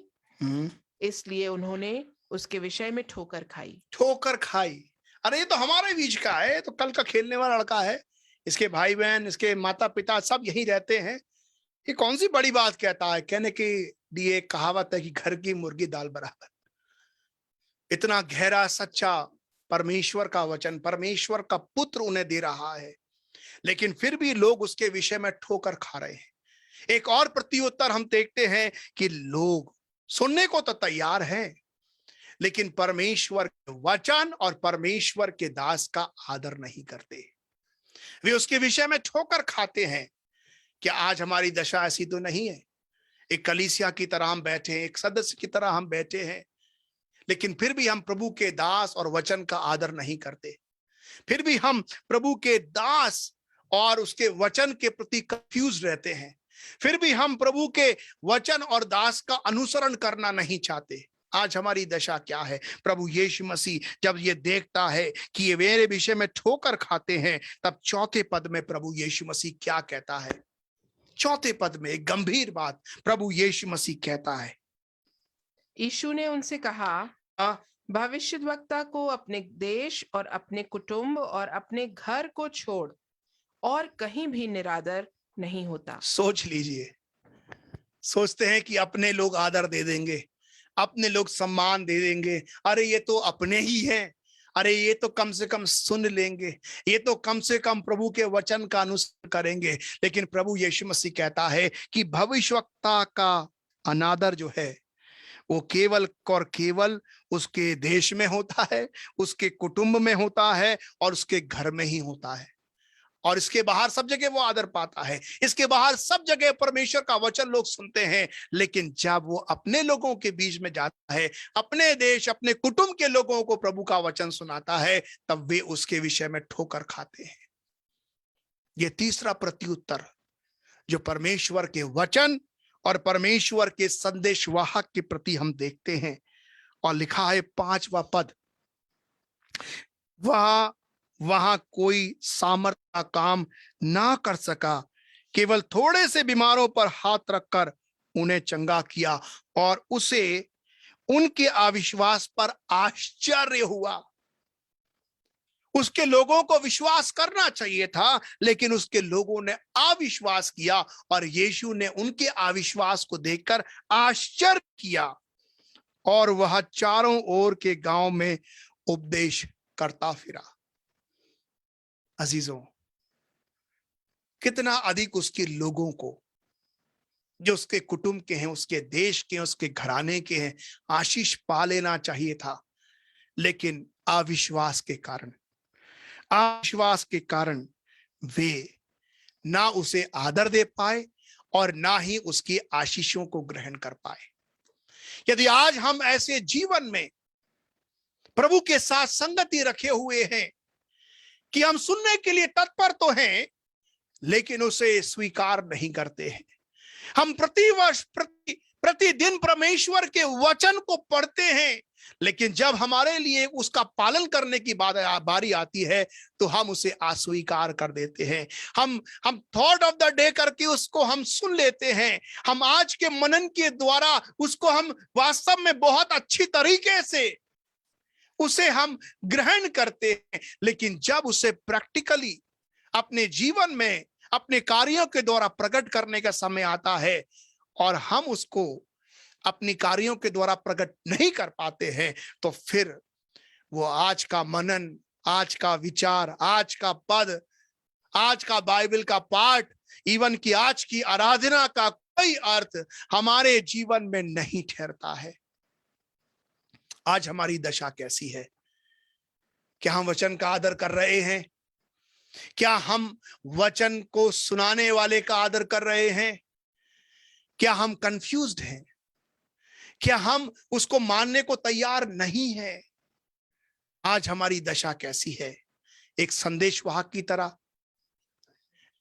इसलिए उन्होंने उसके विषय में ठोकर खाई। अरे ये तो हमारे बीच का है, तो कल का खेलने वाला लड़का है, इसके भाई बहन, इसके माता पिता सब यहीं रहते हैं, ये कौन सी बड़ी बात कहता है? कहने की लिए कहावत है कि घर की मुर्गी दाल बराबर। इतना गहरा सच्चा परमेश्वर का वचन, परमेश्वर का पुत्र उन्हें दे रहा है, लेकिन फिर भी लोग उसके विषय में ठोकर खा रहे हैं। एक और प्रत्युत्तर हम देखते हैं कि लोग सुनने को तो तैयार हैं, लेकिन परमेश्वर के वचन और परमेश्वर के दास का आदर नहीं करते। वे उसके विषय में ठोकर खाते हैं। क्या आज हमारी दशा ऐसी तो नहीं है? एक कलीसिया की तरह हम बैठे हैं, एक सदस्य की तरह हम बैठे हैं, लेकिन फिर भी हम प्रभु के दास और वचन का आदर नहीं करते। फिर भी हम प्रभु के दास और उसके वचन के प्रति कंफ्यूज रहते हैं। फिर भी हम प्रभु के वचन और दास का अनुसरण करना नहीं चाहते। आज हमारी दशा क्या है? प्रभु यीशु मसीह जब ये देखता है कि ये मेरे विषय में ठोकर खाते हैं, तब चौथे पद में प्रभु यीशु मसीह क्या कहता है? चौथे पद में एक गंभीर बात प्रभु यीशु मसीह कहता है। यीशु ने उनसे कहा, भविष्यद्वक्ता को अपने देश और अपने कुटुंब और अपने घर को छोड़ और कहीं भी निरादर नहीं होता। सोच लीजिए, सोचते हैं कि अपने लोग आदर दे देंगे, अपने लोग सम्मान दे देंगे, अरे ये तो अपने ही हैं, अरे ये तो कम से कम सुन लेंगे, ये तो कम से कम प्रभु के वचन का अनुसरण करेंगे। लेकिन प्रभु यीशु मसीह कहता है कि भविष्यवक्ता का अनादर जो है वो केवल और केवल उसके देश में होता है, उसके कुटुंब में होता है और उसके घर में ही होता है। और इसके बाहर सब जगह वो आदर पाता है, इसके बाहर सब जगह परमेश्वर का वचन लोग सुनते हैं। लेकिन जब वो अपने लोगों के बीच में जाता है, अपने देश अपने कुटुंब के लोगों को प्रभु का वचन सुनाता है, तब वे उसके विषय में ठोकर खाते हैं। ये तीसरा प्रत्युत्तर जो परमेश्वर के वचन और परमेश्वर के संदेशवाहक के प्रति हम देखते हैं। और लिखा है 5वां पद, वहां कोई सामर्थ का काम ना कर सका, केवल थोड़े से बीमारों पर हाथ रखकर उन्हें चंगा किया, और उसे उनके अविश्वास पर आश्चर्य हुआ। उसके लोगों को विश्वास करना चाहिए था, लेकिन उसके लोगों ने अविश्वास किया और यीशु ने उनके अविश्वास को देखकर आश्चर्य किया और वह चारों ओर के गांव में उपदेश करता फिरा। अजीजों, कितना अधिक उसके लोगों को, जो उसके कुटुंब के हैं, उसके देश के हैं, उसके घराने के हैं, आशीष पा लेना चाहिए था। लेकिन अविश्वास के कारण वे ना उसे आदर दे पाए और ना ही उसकी आशीषों को ग्रहण कर पाए। यदि आज हम ऐसे जीवन में प्रभु के साथ संगति रखे हुए हैं कि हम सुनने के लिए तत्पर तो हैं, लेकिन उसे स्वीकार नहीं करते हैं। हम प्रतिवर्ष प्रतिदिन परमेश्वर के वचन को पढ़ते हैं, लेकिन जब हमारे लिए उसका पालन करने की बारी आती है तो हम उसे अस्वीकार कर देते हैं। हम थॉट ऑफ द डे करके उसको हम सुन लेते हैं, हम आज के मनन के द्वारा उसको हम वास्तव में बहुत अच्छी तरीके से उसे हम ग्रहण करते हैं। लेकिन जब उसे प्रैक्टिकली अपने जीवन में अपने कार्यों के द्वारा प्रकट करने का समय आता है और हम उसको अपनी कार्यों के द्वारा प्रकट नहीं कर पाते हैं, तो फिर वो आज का मनन, आज का विचार, आज का पद, आज का बाइबल का पाठ, इवन की आज की आराधना का कोई अर्थ हमारे जीवन में नहीं ठहरता है। आज हमारी दशा कैसी है? क्या हम वचन का आदर कर रहे हैं? क्या हम वचन को सुनाने वाले का आदर कर रहे हैं? क्या हम कंफ्यूज्ड हैं? क्या हम उसको मानने को तैयार नहीं है? आज हमारी दशा कैसी है? एक संदेशवाहक की तरह,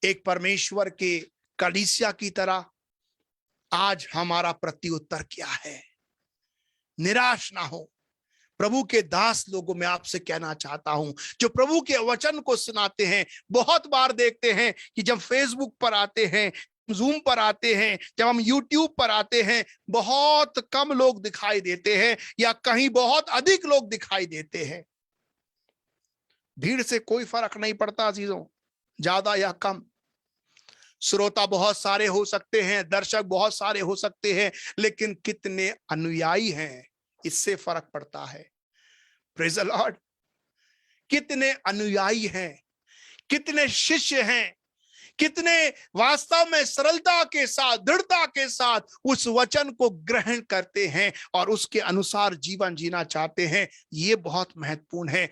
एक परमेश्वर के कलीसिया की तरह आज हमारा प्रत्युत्तर क्या है? निराश ना हो। प्रभु के दास लोगों में आपसे कहना चाहता हूं, जो प्रभु के वचन को सुनाते हैं, बहुत बार देखते हैं कि जब फेसबुक पर आते हैं, जूम पर आते हैं, जब हम यूट्यूब पर आते हैं, बहुत कम लोग दिखाई देते हैं या कहीं बहुत अधिक लोग दिखाई देते हैं। भीड़ से कोई फर्क नहीं पड़ता अजीजों, ज्यादा या कम। श्रोता बहुत सारे हो सकते हैं, दर्शक बहुत सारे हो सकते हैं, लेकिन कितने अनुयायी हैं इससे फर्क पड़ता है। Praise the Lord. कितने अनुयायी हैं, कितने शिष्य हैं, कितने वास्तव में सरलता के साथ, दृढ़ता के साथ उस वचन को ग्रहण करते हैं और उसके अनुसार जीवन जीना चाहते हैं। ये बहुत महत्वपूर्ण है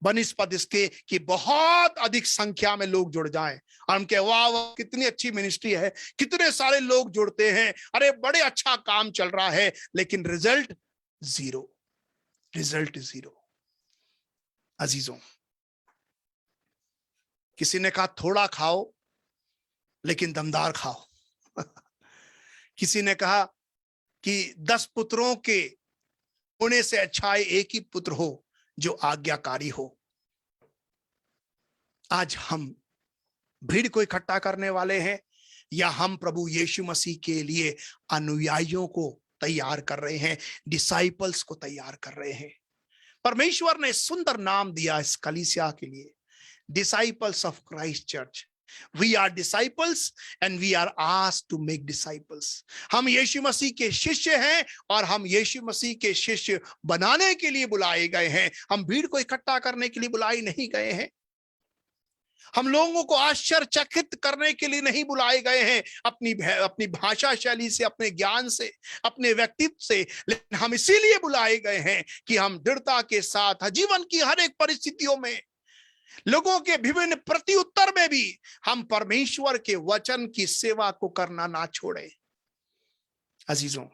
बनिस्पत इसके कि बहुत अधिक संख्या में लोग जुड़ जाएं और हम कहे वाह वाह कितनी अच्छी मिनिस्ट्री है, कितने सारे लोग जुड़ते हैं, अरे बड़े अच्छा काम चल रहा है, लेकिन रिजल्ट जीरो, रिजल्ट जीरो। अजीजों, किसी ने कहा थोड़ा खाओ लेकिन दमदार खाओ। किसी ने कहा कि 10 पुत्रों के होने से अच्छा है एक ही पुत्र हो जो आज्ञाकारी हो। आज हम भीड़ को इकट्ठा करने वाले हैं या हम प्रभु यीशु मसीह के लिए अनुयायियों को तैयार कर रहे हैं, डिसाइपल्स को तैयार कर रहे हैं। परमेश्वर ने सुंदर नाम दिया इस कलीसिया के लिए, disciples of Christ church, We are disciples and we are asked to make disciples. हम यीशु मसीह के शिष्य हैं और हम यीशु मसीह के शिष्य बनाने के लिए बुलाए गए हैं। हम भीड़ को इकट्ठा करने के लिए बुलाए नहीं गए हैं। हम लोगों को आश्चर्यचकित करने के लिए नहीं बुलाए गए हैं अपनी भाषा शैली से, अपने ज्ञान से, अपने व्यक्तित्व से, लेकिन हम इसीलिए बुलाए गए हैं कि हम दृढ़ता के साथ जीवन की हर एक परिस्थितियों में, लोगों के विभिन्न प्रत्युत्तर में भी हम परमेश्वर के वचन की सेवा को करना ना छोड़ें। अजीजों,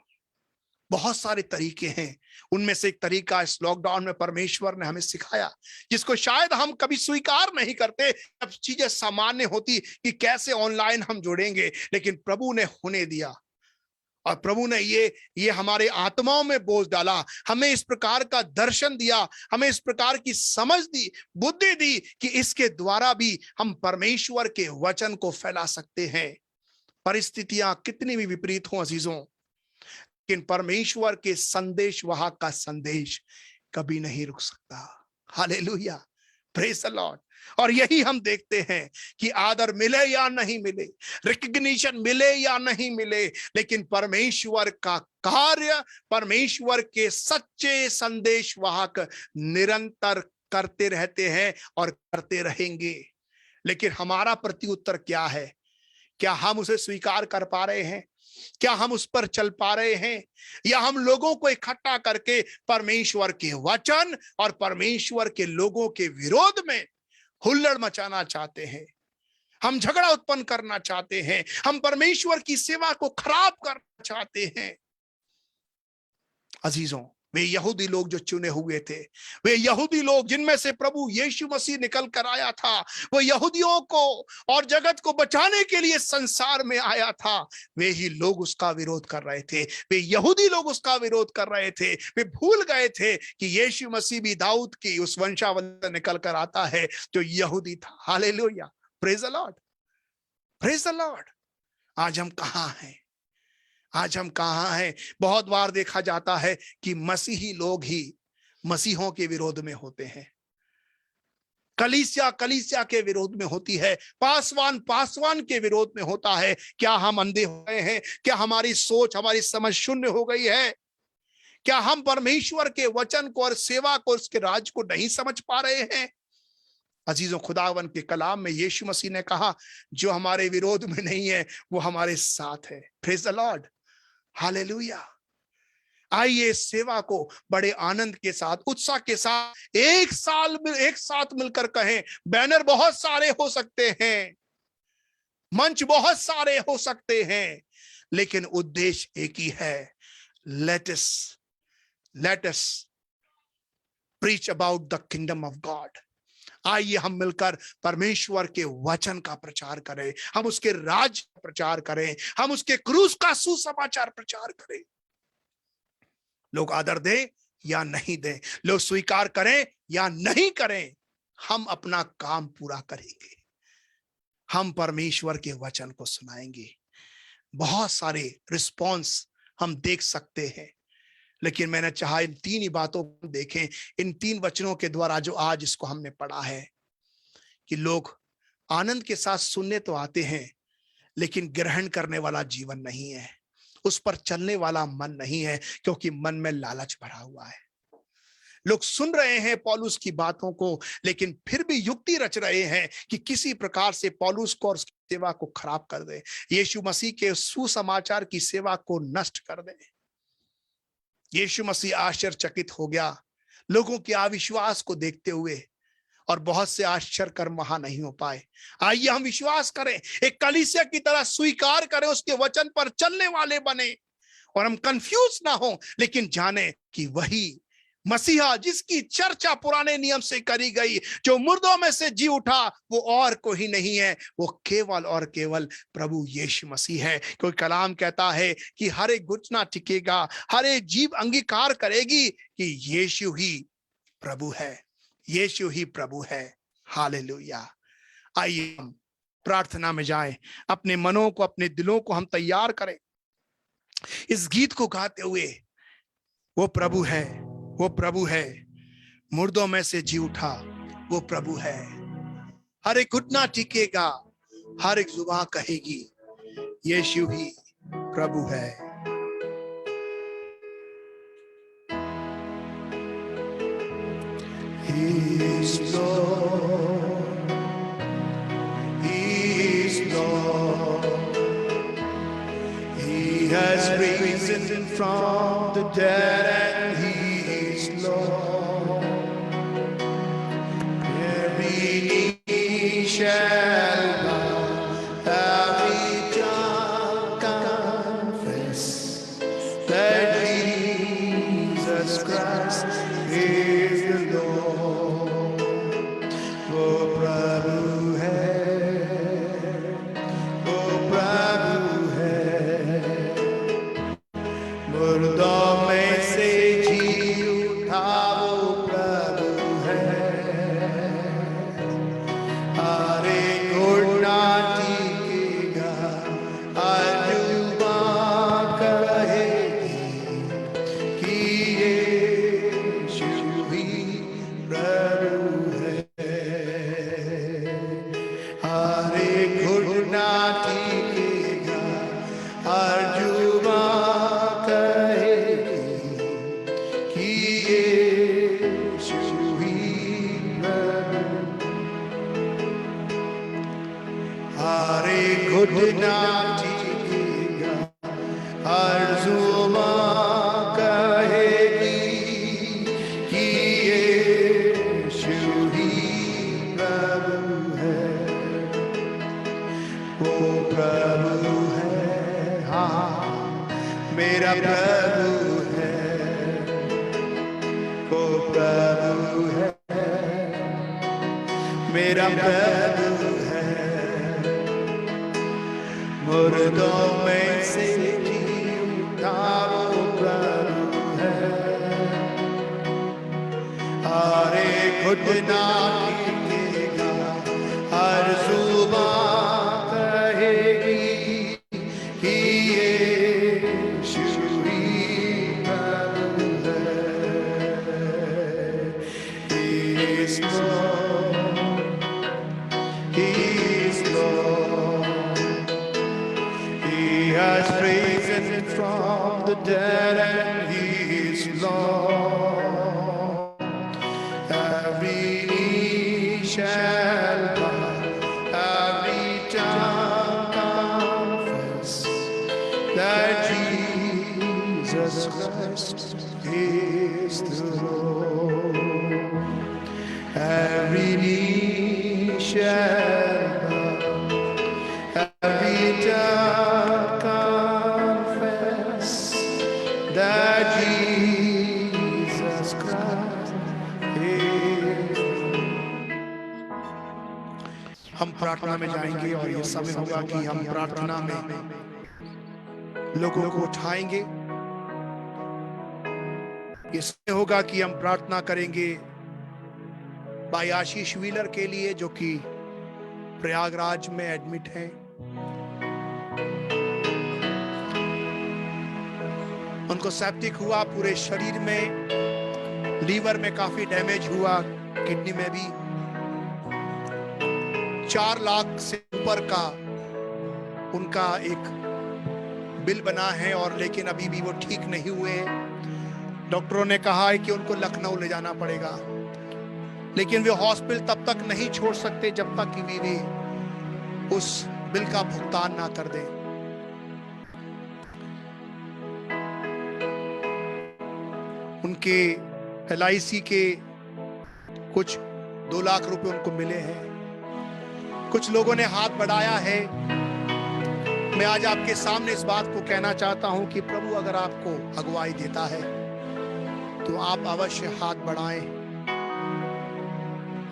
बहुत सारे तरीके हैं, उनमें से एक तरीका इस लॉकडाउन में परमेश्वर ने हमें सिखाया, जिसको शायद हम कभी स्वीकार नहीं करते जब चीजें सामान्य होती कि कैसे ऑनलाइन हम जुड़ेंगे, लेकिन प्रभु ने होने दिया और प्रभु ने ये हमारे आत्माओं में बोझ डाला, हमें इस प्रकार का दर्शन दिया, हमें इस प्रकार की समझ दी, बुद्धि दी कि इसके द्वारा भी हम परमेश्वर के वचन को फैला सकते हैं। परिस्थितियां कितनी भी विपरीत हों अजीजों, लेकिन परमेश्वर के संदेश वहां का संदेश कभी नहीं रुक सकता। Hallelujah, praise the Lord. और यही हम देखते हैं कि आदर मिले या नहीं मिले, रिकग्निशन मिले या नहीं मिले, लेकिन परमेश्वर का कार्य, परमेश्वर के सच्चे संदेश वाहक निरंतर करते रहते हैं और करते रहेंगे। लेकिन हमारा प्रत्युत्तर क्या है? क्या हम उसे स्वीकार कर पा रहे हैं? क्या हम उस पर चल पा रहे हैं? या हम लोगों को इकट्ठा करके परमेश्वर के वचन और परमेश्वर के लोगों के विरोध में हुल्लड़ मचाना चाहते हैं, हम झगड़ा उत्पन्न करना चाहते हैं, हम परमेश्वर की सेवा को खराब करना चाहते हैं? अजीजों, वे यहूदी लोग जो चुने हुए थे, वे यहूदी लोग जिनमें से प्रभु यीशु मसीह निकल कर आया था, वो यहूदियों को और जगत को बचाने के लिए संसार में आया था, वे ही लोग उसका विरोध कर रहे थे। वे यहूदी लोग उसका विरोध कर रहे थे। वे भूल गए थे कि यीशु मसीह भी दाऊद की उस वंशावली से निकल कर आता है जो यहूदी था। Hallelujah, praise the Lord, praise the Lord. आज हम कहां हैं? आज हम कहां हैं? बहुत बार देखा जाता है कि मसीही लोग ही मसीहों के विरोध में होते हैं, कलीसिया के विरोध में होती है, पासवान के विरोध में होता है। क्या हम अंधे हो गए हैं? क्या हमारी सोच, हमारी समझ शून्य हो गई है? क्या हम परमेश्वर के वचन को और सेवा को, उसके राज को नहीं समझ पा रहे हैं? अजीजों, खुदावन के कलाम में यीशु मसीह ने कहा, जो हमारे विरोध में नहीं है वो हमारे साथ है। Praise the Lord, hallelujah. आइए सेवा को बड़े आनंद के साथ, उत्साह के साथ एक साथ मिलकर कहें। बैनर बहुत सारे हो सकते हैं, मंच बहुत सारे हो सकते हैं, लेकिन उद्देश्य एक ही है। Let us preach about the kingdom of God. आइए हम मिलकर परमेश्वर के वचन का प्रचार करें, हम उसके राज्य का प्रचार करें, हम उसके क्रूस का सुसमाचार प्रचार करें। लोग आदर दें या नहीं दें, लोग स्वीकार करें या नहीं करें, हम अपना काम पूरा करेंगे। हम परमेश्वर के वचन को सुनाएंगे। बहुत सारे रिस्पॉन्स हम देख सकते हैं, लेकिन मैंने चाहा इन तीन ही बातों को देखें, इन तीन वचनों के द्वारा जो आज इसको हमने पढ़ा है, कि लोग आनंद के साथ सुनने तो आते हैं, लेकिन ग्रहण करने वाला जीवन नहीं है, उस पर चलने वाला मन नहीं है, क्योंकि मन में लालच भरा हुआ है। लोग सुन रहे हैं पौलुस की बातों को, लेकिन फिर भी युक्ति रच रहे हैं कि किसी प्रकार से पौलुस को और उसकी सेवा को खराब कर दे, यीशु मसीह के सुसमाचार की सेवा को नष्ट कर दे। यीशु मसीह आश्चर्यचकित हो गया लोगों के अविश्वास को देखते हुए, और बहुत से आश्चर्य कर्म वहां नहीं हो पाए। आइए हम विश्वास करें, एक कलीसिया की तरह स्वीकार करें, उसके वचन पर चलने वाले बने, और हम कंफ्यूज ना हो, लेकिन जाने कि वही मसीहा जिसकी चर्चा पुराने नियम से करी गई, जो मुर्दों में से जी उठा, वो और कोई नहीं है, वो केवल और केवल प्रभु यीशु मसीह है। क्योंकि कलाम कहता है कि हर एक घुटना टिकेगा, हर एक जीभ अंगीकार करेगी कि यीशु ही प्रभु है, यीशु ही प्रभु है। हालेलुया। आइए हम प्रार्थना में जाएं, अपने मनों को, अपने दिलों को हम तैयार करें इस गीत को गाते हुए। वो प्रभु है, वो प्रभु है, मुर्दों में से जी उठा, वो प्रभु है। हर एक घुटना टिकेगा, हर एक जुबान कहेगी यीशु ही प्रभु है। He is Lord, He is Lord. He has risen from the dead and He is Lord. Every knee shall bow, every tongue confess that Jesus Christ is the Lord. वो प्रभु है, वो प्रभु है, मुर्दों में से जी उठा वो प्रभु है। हरे घुटना टीकेगा, हर जुबान कहेगी कि यीशु ही प्रभु है। हरे घुटना टीकेगा, हर जुबान कहेगी कि यीशु ही प्रभु। हरे घुटना टीकेगा, हर जुबान कहेगी कि यीशु ही प्रभु है। वो प्रभु है, हाँ मेरा प्रभु है। वो प्रभु है, मेरा प्रभु है। मुर्दों में से जी उठा वो प्रभु है। हरे घुटना टीकेगा, हर जुबान कहेगी कि यीशु ही प्रभु है। He is Lord, He is Lord. He has risen from the dead and He is Lord. Every knee shall bow, every tongue confess that Jesus Christ is the Lord. Every knee shall bow, every tongue confess that Jesus Christ is। हम प्रार्थना में जाएंगे और ये समय होगा कि हम प्रार्थना में लोगों को उठाएंगे। ये समय होगा कि हम प्रार्थना करेंगे भाई आशीष व्हीलर के लिए जो कि प्रयागराज में एडमिट हैं। उनको सेप्टिक हुआ पूरे शरीर में, लीवर में काफी डैमेज हुआ, किडनी में भी। 4 लाख से ऊपर का उनका एक बिल बना है और लेकिन अभी भी वो ठीक नहीं हुए। डॉक्टरों ने कहा है कि उनको लखनऊ ले जाना पड़ेगा, लेकिन वे हॉस्पिटल तब तक नहीं छोड़ सकते जब तक कि वे उस बिल का भुगतान ना कर दें। उनके LIC के कुछ 2 लाख रुपए उनको मिले हैं। कुछ लोगों ने हाथ बढ़ाया है। मैं आज आपके सामने इस बात को कहना चाहता हूं कि प्रभु अगर आपको अगुवाई देता है तो आप अवश्य हाथ बढ़ाएं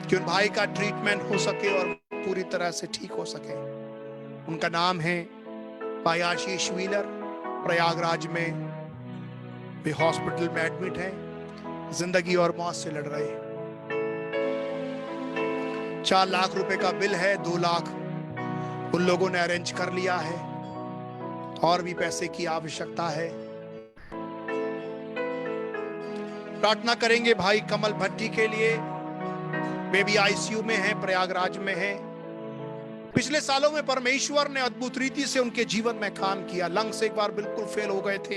कि उन भाई का ट्रीटमेंट हो सके और पूरी तरह से ठीक हो सके। उनका नाम है भाई आशीष व्हीलर। प्रयागराज में वे हॉस्पिटल में एडमिट हैं, जिंदगी और मौत से लड़ रहे हैं। 4 लाख रुपए का बिल है, 2 लाख उन लोगों ने अरेंज कर लिया है और भी पैसे की आवश्यकता है। प्रार्थना करेंगे भाई कमल भट्टी के लिए। वे भी ICU में हैं, प्रयागराज में हैं। पिछले सालों में परमेश्वर ने अद्भुत रीति से उनके जीवन में काम किया। लंग्स एक बार बिल्कुल फेल हो गए थे,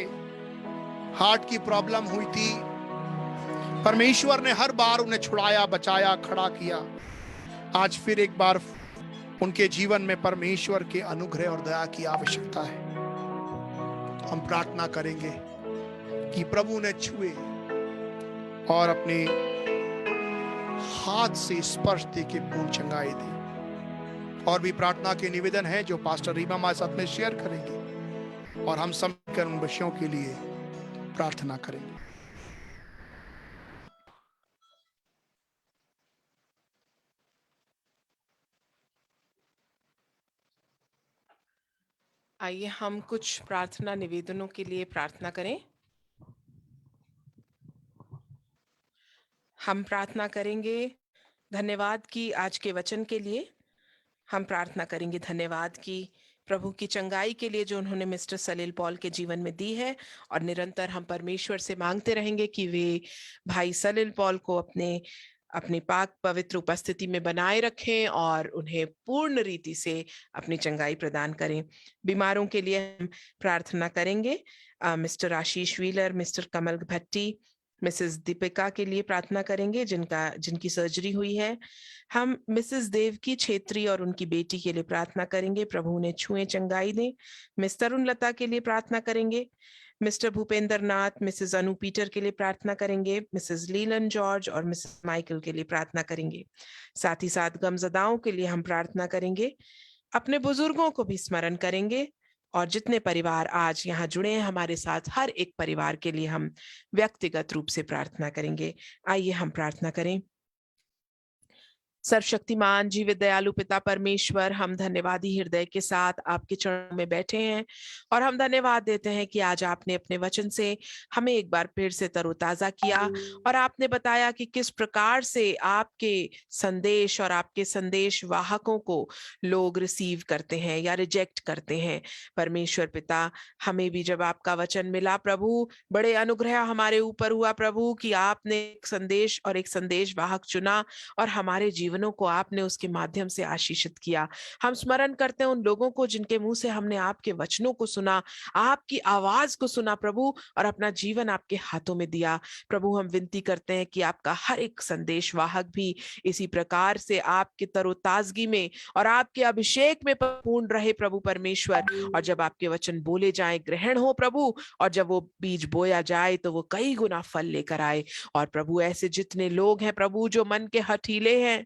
हार्ट की प्रॉब्लम हुई थी, परमेश्वर ने हर बार उन्हें छुड़ाया, बचाया, खड़ा किया। आज फिर एक बार उनके जीवन में परमेश्वर के अनुग्रह और दया की आवश्यकता है। हम प्रार्थना करेंगे कि प्रभु ने छुए और अपने हाथ से स्पर्श दे के पूर्ण चंगाई दे। और भी प्रार्थना के निवेदन है जो पास्टर रीमा हमारे साथ में शेयर करेंगे, और हम सब कर उन विषयों के लिए प्रार्थना करेंगे। आइए हम कुछ प्रार्थना निवेदनों के लिए प्रार्थना करें। हम प्रार्थना करेंगे धन्यवाद की आज के वचन के लिए। हम प्रार्थना करेंगे धन्यवाद की प्रभु की चंगाई के लिए जो उन्होंने मिस्टर सलील पॉल के जीवन में दी है, और निरंतर हम परमेश्वर से मांगते रहेंगे कि वे भाई सलील पॉल को अपनी पाक पवित्र उपस्थिति में बनाए रखें और उन्हें पूर्ण रीति से अपनी चंगाई प्रदान करें। बीमारों के लिए हम प्रार्थना करेंगे। मिस्टर आशीष व्हीलर, मिस्टर कमल भट्टी, मिसेस दीपिका के लिए प्रार्थना करेंगे जिनकी सर्जरी हुई है। हम मिसेस देवकी छेत्री और उनकी बेटी के लिए प्रार्थना करेंगे, प्रभु उन्हें छुए चंगाई दें। मिस तरुण लता के लिए प्रार्थना करेंगे। मिस्टर भूपेंद्र नाथ, मिसेस अनु पीटर के लिए प्रार्थना करेंगे। मिसेस लीलन जॉर्ज और मिसेस माइकल के लिए प्रार्थना करेंगे। साथ ही साथ गमजदाओं के लिए हम प्रार्थना करेंगे। अपने बुजुर्गों को भी स्मरण करेंगे, और जितने परिवार आज यहाँ जुड़े हैं हमारे साथ, हर एक परिवार के लिए हम व्यक्तिगत रूप से प्रार्थना करेंगे। आइए हम प्रार्थना करें। सर्वशक्तिमान जीवित दयालु पिता परमेश्वर, हम धन्यवादी हृदय के साथ आपके चरणों में बैठे हैं, और हम धन्यवाद देते हैं कि आज आपने अपने वचन से हमें एक बार फिर से तरोताजा किया, और आपने बताया कि किस प्रकार से आपके संदेश और आपके संदेश वाहकों को लोग रिसीव करते हैं या रिजेक्ट करते हैं। परमेश्वर पिता, हमें भी जब आपका वचन मिला प्रभु, बड़े अनुग्रह हमारे ऊपर हुआ प्रभु कि आपने एक संदेश और एक संदेश वाहक चुना, और हमारे जीवनों को आपने उसके माध्यम से आशीषित किया। हम स्मरण करते हैं उन लोगों को जिनके मुंह से हमने आपके वचनों को सुना, आपकी आवाज को सुना प्रभु, और अपना जीवन आपके हाथों में दिया। प्रभु, हम विनती करते हैं कि आपका हर एक संदेश वाहक भी इसी प्रकार से आपके तरोताजगी में और आपके अभिषेक में पूर्ण रहे प्रभु परमेश्वर। और जब आपके वचन बोले जाए, ग्रहण हो प्रभु, और जब वो बीज बोया जाए तो वो कई गुना फल लेकर आए। और प्रभु, ऐसे जितने लोग हैं प्रभु जो मन के हठीले हैं,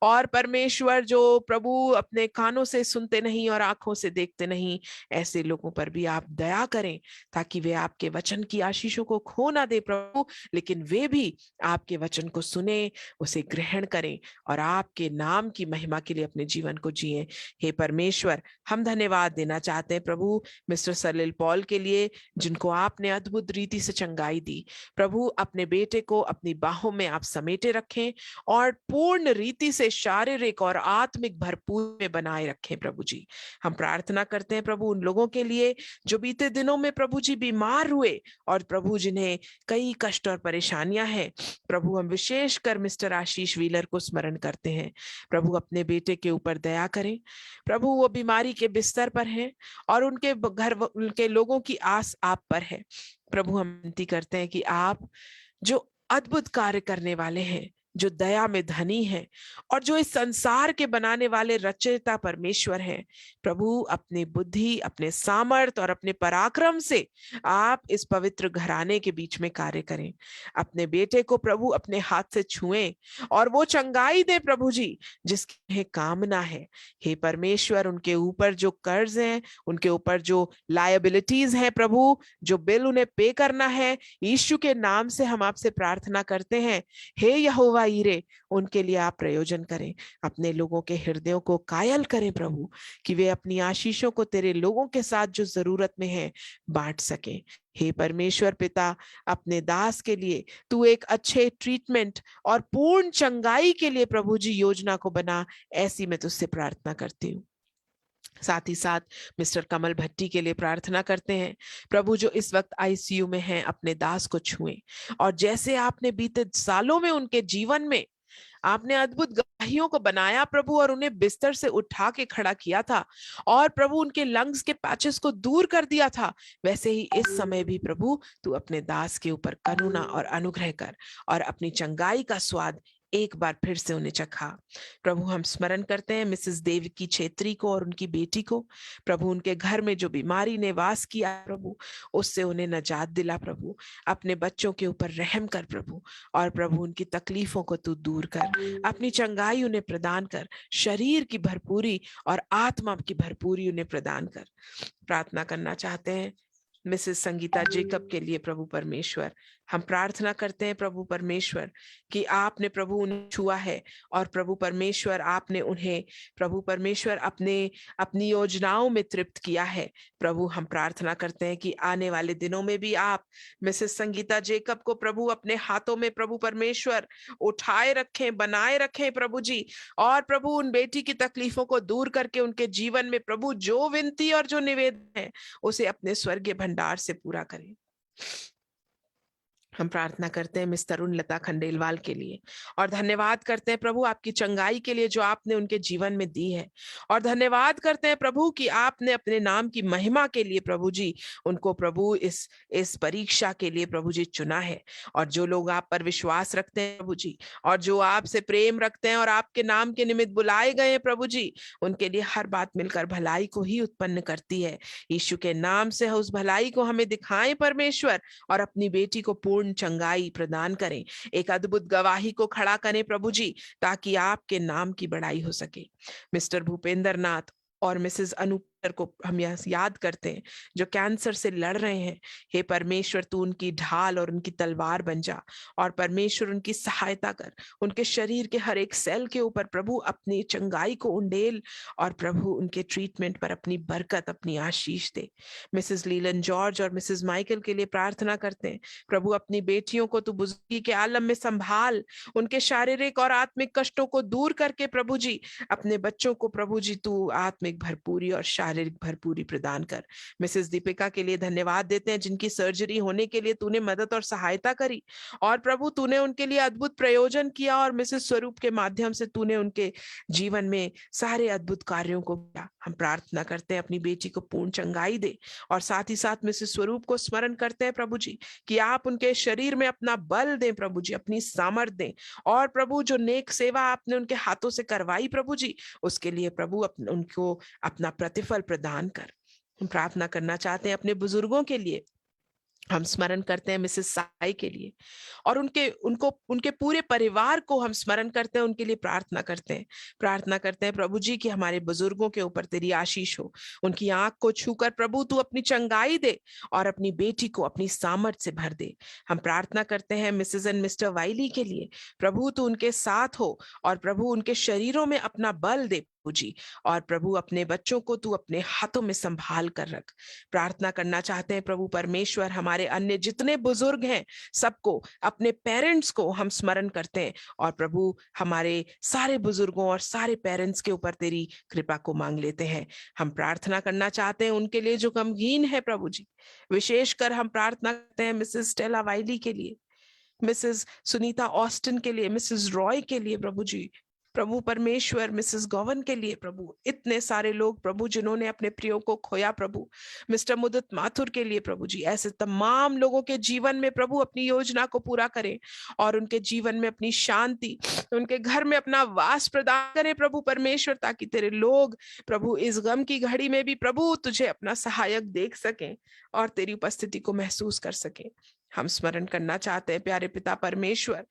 और परमेश्वर जो प्रभु अपने कानों से सुनते नहीं और आंखों से देखते नहीं, ऐसे लोगों पर भी आप दया करें, ताकि वे आपके वचन की आशीषों को खो ना दे प्रभु, लेकिन वे भी आपके वचन को सुने, उसे ग्रहण करें, और आपके नाम की महिमा के लिए अपने जीवन को जिए। हे परमेश्वर, हम धन्यवाद देना चाहते हैं प्रभु मिस्टर सलील पॉल के लिए, जिनको आपने अद्भुत रीति से चंगाई दी। प्रभु, अपने बेटे को अपनी बाहों में आप समेटे रखें, और पूर्ण रीति से शारीरिक और आत्मिक भरपूर में बनाए रखें प्रभु जी। हम प्रार्थना करते हैं प्रभु उन लोगों के लिए जो बीते दिनों में प्रभु जी बीमार हुए, और प्रभु जिन्हें कई कष्ट और परेशानियां हैं। प्रभु, हम विशेष कर मिस्टर आशीष व्हीलर को स्मरण करते हैं। प्रभु, अपने बेटे के ऊपर दया करें प्रभु, वो बीमारी के बिस्तर पर हैं, और उनके घर उनके लोगों की आस आप पर है। प्रभु, हम विनती करते हैं कि आप जो अद्भुत कार्य करने वाले हैं, जो दया में धनी है, और जो इस संसार के बनाने वाले रचयिता परमेश्वर हैं, प्रभु अपनी बुद्धि, अपने सामर्थ और अपने पराक्रम से आप इस पवित्र घराने के बीच में कार्य करें। अपने बेटे को प्रभु अपने हाथ से छुएं, और वो चंगाई दे प्रभु जी जिसकी कामना है। हे परमेश्वर, उनके ऊपर जो कर्ज हैं, उनके ऊपर जो लायबिलिटीज हैं प्रभु, जो बिल उन्हें पे करना है, यीशु के नाम से हम आपसे प्रार्थना करते हैं। हे यहोवा ईरे, उनके लिए आप प्रयोजन करें, अपने लोगों के हृदयों को कायल करें प्रभु, कि वे अपनी आशीषों को तेरे लोगों के साथ जो जरूरत में है बांट सकें। हे परमेश्वर पिता, अपने दास के लिए तू एक अच्छे ट्रीटमेंट और पूर्ण चंगाई के लिए प्रभु जी योजना को बना, ऐसी मैं तुझसे प्रार्थना करती हूँ। साथ ही साथ मिस्टर कमल भट्टी के लिए प्रार्थना करते हैं प्रभु, जो इस वक्त आईसीयू में हैं, अपने दास को छुएं, और जैसे आपने बीते सालों में उनके जीवन में आपने अद्भुत गवाहियों को बनाया प्रभु, और उन्हें बिस्तर से उठा के खड़ा किया था, और प्रभु उनके लंग्स के पैचेस को दूर कर दिया था। वैसे ही इस समय भी प्रभु तू अपने दास के ऊपर करुणा और अनुग्रह कर, और अपनी चंगाई का स्वाद एक बार फिर से उन्हें चखा। प्रभु हम स्मरण करते हैं मिसेस देवकी छेत्री को और उनकी बेटी को। प्रभु उनके घर में जो बीमारी ने वास किया प्रभु, उससे उन्हें नजात दिला प्रभु। अपने बच्चों के ऊपर रहम कर प्रभु, और प्रभु उनकी तकलीफों को तू दूर कर, अपनी चंगाई उन्हें प्रदान कर, शरीर की भरपूरी और आत्मा की भरपूरी उन्हें प्रदान कर। प्रार्थना करना चाहते हैं मिसेस संगीता जेकब के लिए प्रभु परमेश्वर। हम प्रार्थना करते हैं प्रभु परमेश्वर कि आपने प्रभु उन्हें छुआ है, और प्रभु परमेश्वर आपने उन्हें प्रभु परमेश्वर अपनी योजनाओं में तृप्त किया है। प्रभु हम प्रार्थना करते हैं कि आने वाले दिनों में भी आप मिसेस संगीता जेकब को प्रभु अपने हाथों में प्रभु परमेश्वर उठाए रखें, बनाए रखें प्रभु जी, और प्रभु उन बेटी की तकलीफों को दूर करके उनके जीवन में प्रभु जो विनती और जो निवेदन है उसे अपने स्वर्गीय भंडार से पूरा करें। हम प्रार्थना करते हैं मिस तरुण लता खंडेलवाल के लिए, और धन्यवाद करते हैं प्रभु आपकी चंगाई के लिए जो आपने उनके जीवन में दी है, और धन्यवाद करते हैं प्रभु कि आपने अपने नाम की महिमा के लिए प्रभु जी उनको प्रभु इस परीक्षा के लिए प्रभु जी चुना है। और जो लोग आप पर विश्वास रखते हैं प्रभु जी, और जो आपसे प्रेम रखते हैं और आपके नाम के निमित्त बुलाए गए हैं प्रभु जी, उनके लिए हर बात मिलकर भलाई को ही उत्पन्न करती है। यीशु के नाम से उस भलाई को हमें दिखाएं परमेश्वर, और अपनी बेटी को पूर्ण चंगाई प्रदान करें, एक अद्भुत गवाही को खड़ा करें प्रभु जी, ताकि आपके नाम की बड़ाई हो सके। मिस्टर भूपेंद्र नाथ और मिसेस अनु को हम याद करते हैं जो कैंसर से लड़ रहे हैं। हे परमेश्वर तू उनकी ढाल और उनकी तलवार बन जा, और परमेश्वर उनकी सहायता कर, उनके शरीर के हर एक सेल के ऊपर प्रभु अपनी चंगाई को उंडेल, और प्रभु उनके ट्रीटमेंट पर अपनी बरकत, अपनी आशीष दे। मिसेस लीलन जॉर्ज और मिसेस माइकल के लिए प्रार्थना करते हैं प्रभु अपनी बेटियों को तू बुजुर्गी के आलम में संभाल, उनके शारीरिक और आत्मिक कष्टों को दूर करके प्रभु जी अपने बच्चों को प्रभु जी तू आत्मिक भरपूरी और शारीरिक भरपूरी प्रदान कर। मिसेस दीपिका के लिए धन्यवाद देते हैं जिनकी सर्जरी होने के लिए तूने मदद और सहायता करी, और प्रभु तूने उनके लिए अद्भुत प्रयोजन किया, और मिसेस स्वरूप के माध्यम से तूने उनके जीवन में सारे अद्भुत कार्यों को किया। हम प्रार्थना करते हैं अपनी बेटी को पूर्ण चंगाई दे, और साथ ही साथ मिसेस स्वरूप को स्मरण करते हैं प्रभु जी कि आप उनके शरीर में अपना बल दें प्रभु जी, अपनी सामर्थ दें, और प्रभु जो नेक सेवा आपने उनके हाथों से करवाई प्रभु जी, उसके लिए प्रभु उनको अपना प्रतिफल प्रदान कर। हम प्रार्थना करना चाहते हैं अपने बुजुर्गों के लिए। हम स्मरण करते हैं मिसेस साई के लिए, और उनके पूरे परिवार को हम स्मरण करते हैं, उनके लिए प्रार्थना करते हैं प्रभु जी कि हमारे बुजुर्गों के ऊपर तेरी आशीष हो, उनकी आंख को छूकर प्रभु तू अपनी चंगाई दे, और अपनी बेटी को अपनी सामर्थ से भर दे। हम प्रार्थना करते हैं मिसेस एंड मिस्टर वाइली के लिए, प्रभु तू उनके साथ हो, और प्रभु उनके शरीरों में अपना बल दे जी, और प्रभु अपने बच्चों को तू अपने हाथों में संभाल कर रख। प्रार्थना करना चाहते हैं प्रभु परमेश्वर हमारे अन्य जितने बुजुर्ग हैं सबको, अपने पेरेंट्स को हम स्मरण करते हैं, और प्रभु हमारे सारे बुजुर्गों और सारे पेरेंट्स के ऊपर तेरी कृपा को मांग लेते हैं। हम प्रार्थना करना चाहते हैं उनके लिए जो गमगीन है प्रभु जी, विशेषकर हम प्रार्थना करते हैं मिसेस स्टेला वाइली के लिए, मिसेस सुनीता ऑस्टिन के लिए, मिसेस रॉय के लिए प्रभु जी, प्रभु परमेश्वर मिसेस गवन के लिए प्रभु, इतने सारे लोग प्रभु जिन्होंने अपने प्रियो को खोया प्रभु, मिस्टर मुदत माथुर के लिए प्रभु जी, ऐसे तमाम लोगों के जीवन में प्रभु अपनी योजना को पूरा करें, और उनके जीवन में अपनी शांति, उनके घर में अपना वास प्रदान करें प्रभु परमेश्वर, ताकि तेरे लोग प्रभु इस गम की घड़ी में भी प्रभु तुझे अपना सहायक देख सकें और तेरी उपस्थिति को महसूस कर सकें। हम स्मरण करना चाहते हैं प्यारे पिता परमेश्वर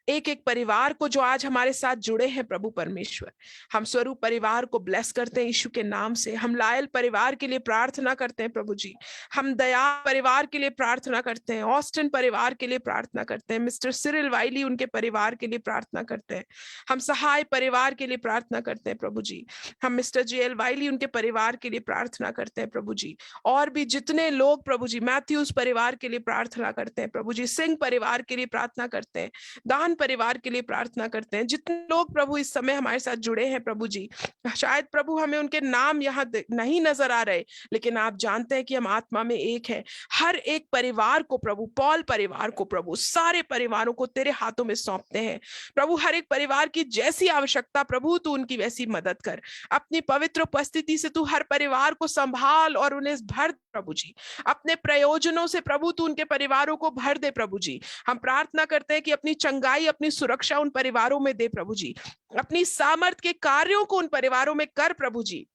एक एक परिवार को जो आज हमारे साथ जुड़े हैं प्रभु परमेश्वर, हम स्वरूप परिवार को ब्लेस करते हैं यीशु के नाम से। हम लायल परिवार के लिए प्रार्थना करते हैं प्रभु जी, हम दया परिवार के लिए प्रार्थना करते हैं, ऑस्टिन परिवार के लिए प्रार्थना करते हैं, मिस्टर सिरिल वाइली उनके परिवार के लिए प्रार्थना करते हैं, हम सहाय परिवार के लिए प्रार्थना करते हैं प्रभु जी, हम मिस्टर जेएल वाइली उनके परिवार के लिए प्रार्थना करते हैं प्रभु जी, और भी जितने लोग प्रभु जी मैथ्यूज परिवार के लिए प्रार्थना करते हैं प्रभु जी, सिंह परिवार के लिए प्रार्थना करते हैं, दान परिवार के लिए प्रार्थना करते हैं। जितने लोग प्रभु इस समय हमारे साथ जुड़े हैं प्रभु जी, शायद प्रभु हमें उनके नाम यहाँ नहीं नजर आ रहे, लेकिन आप जानते हैं कि हम आत्मा में एक हैं। हर एक परिवार को प्रभु, पॉल परिवार को प्रभु, सारे परिवारों को तेरे हाथों में सौंपते हैं प्रभु। हर एक परिवार की जैसी आवश्यकता प्रभु तू उनकी वैसी मदद कर। अपनी पवित्र उपस्थिति से तू हर परिवार को संभाल और उन्हें भर प्रभु जी। अपने प्रयोजनों से प्रभु तू उनके परिवारों को भर दे प्रभु जी। हम प्रार्थना करते हैं कि अपनी चंगाई, अपनी सुरक्षा उन परिवारों में दे प्रभु जी। अपनी सामर्थ के कार्यों को उन परिवारों में कर प्रभु जी,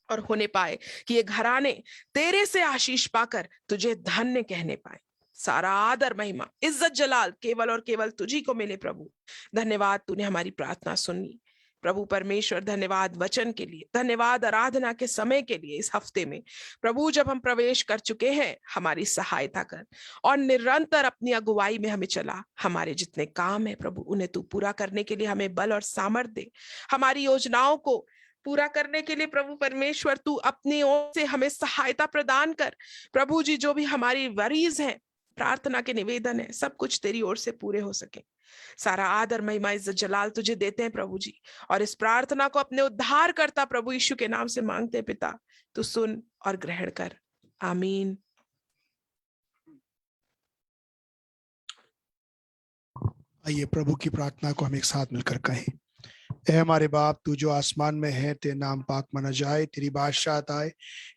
और होने पाए कि ये घराने तेरे से आशीष पाकर तुझे धन्य कहने पाए। सारा आदर, महिमा, इज्जत, जलाल केवल और केवल तुझी को मिले प्रभु। धन्यवाद, तूने हमारी प्रार्थना सुनी प्रभु परमेश्वर। धन्यवाद वचन के लिए, धन्यवाद आराधना के समय के लिए। इस हफ्ते में प्रभु जब हम प्रवेश कर चुके हैं, हमारी सहायता कर और निरंतर अपनी अगुवाई में हमें चला। हमारे जितने काम है प्रभु, उन्हें तू पूरा करने के लिए हमें बल और सामर्थ दे। हमारी योजनाओं को पूरा करने के लिए प्रभु परमेश्वर तू अपनी ओर से हमें सहायता प्रदान कर प्रभु जी। जो भी हमारी वरीज हैं, प्रार्थना के निवेदन है, सब कुछ तेरी ओर से पूरे हो सके। सारा आदर, महिमा, इज्जत, जलाल तुझे देते हैं प्रभु जी, और इस प्रार्थना को अपने उद्धार करता प्रभु यीशु के नाम से मांगते हैं पिता, तू सुन और ग्रहण कर। आमीन। आइए प्रभु की प्रार्थना को हम एक साथ मिलकर कहें। ऐ हमारे बाप, तू जो आसमान में है, तेरा नाम पाक माना जाए, तेरी बादशाहत आए,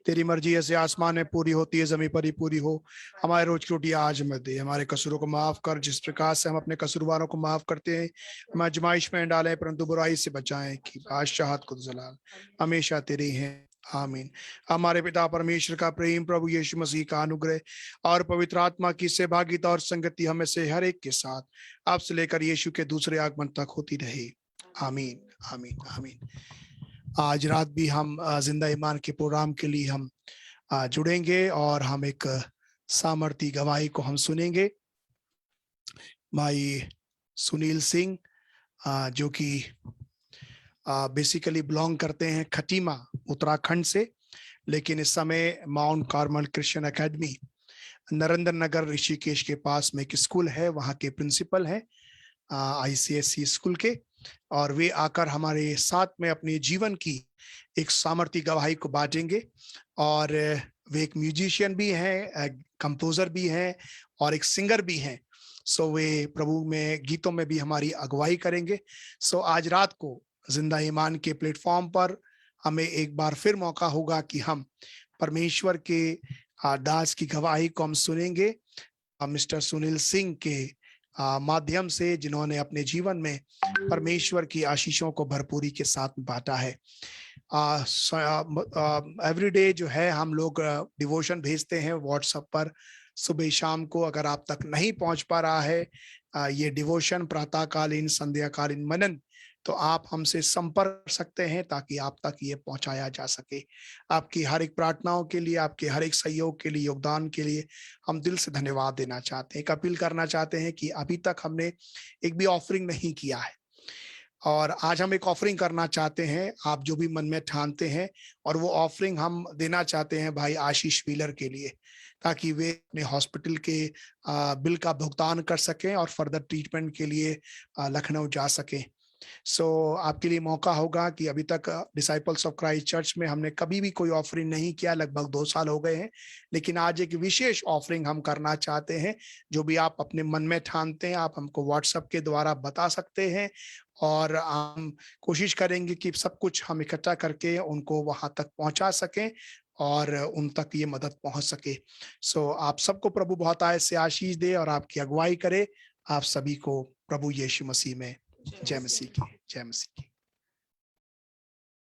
तेरी मर्जी ऐसे आसमान में पूरी होती है, जमीन पर ही पूरी हो। हमारे रोज की रोटी आज हमें दे, हमारे कसूरों को माफ कर जिस प्रकार से हम अपने कसूरवारों को माफ करते हैं। हम आजमाइश में डालें परंतु बुराई से बचाएं, कि बादशाहत को जलाल हमेशा तेरी है। आमीन। हमारे पिता परमेश्वर का प्रेम, प्रभु यीशु मसीह का अनुग्रह और पवित्र आत्मा की सहभागिता और संगति हमें से हर एक के साथ अब से लेकर यीशु के दूसरे आगमन तक होती रहे। आमीन, आमीन, आमीन। आज रात भी हम जिंदा ईमान के प्रोग्राम के लिए हम जुड़ेंगे और हम एक सामर्थी गवाही को हम सुनेंगे। भाई सुनील सिंह, जो कि बेसिकली बिलोंग करते हैं खटीमा उत्तराखंड से, लेकिन इस समय Mount Carmel Christian Academy Narendra Nagar Rishikesh के पास में एक स्कूल है, वहाँ के प्रिंसिपल हैं ICSE स्कूल के, और वे आकर हमारे साथ में अपने जीवन की एक सामर्थी गवाही को बांटेंगे। और वे एक म्यूजिशियन भी हैं, कंपोजर भी हैं और एक सिंगर भी हैं। सो वे प्रभु में गीतों में भी हमारी अगुवाई करेंगे। सो आज रात को जिंदा ईमान के प्लेटफॉर्म पर हमें एक बार फिर मौका होगा कि हम परमेश्वर के दास की गवाही को हम सुनेंगे मिस्टर सुनील सिंह के माध्यम से, जिन्होंने अपने जीवन में परमेश्वर की आशीषों को भरपूरी के साथ बांटा है। एवरीडे जो है हम लोग डिवोशन भेजते हैं व्हाट्सएप पर सुबह शाम को। अगर आप तक नहीं पहुंच पा रहा है ये डिवोशन, प्रातःकालीन संध्याकालीन मनन, तो आप हमसे संपर्क कर सकते हैं ताकि आप तक ये पहुंचाया जा सके। आपकी हर एक प्रार्थनाओं के लिए, आपके हर एक सहयोग के लिए, योगदान के लिए हम दिल से धन्यवाद देना चाहते हैं। एक अपील करना चाहते हैं कि अभी तक हमने एक भी ऑफरिंग नहीं किया है, और आज हम एक ऑफरिंग करना चाहते हैं। आप जो भी मन में ठानते हैं, और वो ऑफरिंग हम देना चाहते हैं भाई आशीष व्हीलर के लिए, ताकि वे अपने हॉस्पिटल के बिल का भुगतान कर सकें और फर्दर ट्रीटमेंट के लिए लखनऊ जा सकें। सो आपके लिए मौका होगा कि अभी तक डिसाइपल्स ऑफ क्राइस्ट चर्च में हमने कभी भी कोई ऑफरिंग नहीं किया, लगभग 2 साल हो गए हैं, लेकिन आज एक विशेष ऑफरिंग हम करना चाहते हैं। जो भी आप अपने मन में ठानते हैं, आप हमको व्हाट्सएप के द्वारा बता सकते हैं, और हम कोशिश करेंगे कि सब कुछ हम इकट्ठा करके उनको वहां तक पहुंचा सकें और उन तक ये मदद पहुंच सके। सो आप सबको प्रभु बहुत आय से आशीष दे और आपकी अगुवाई करे। आप सभी को प्रभु यीशु मसीह में जय मसीह की, जय मसीह की।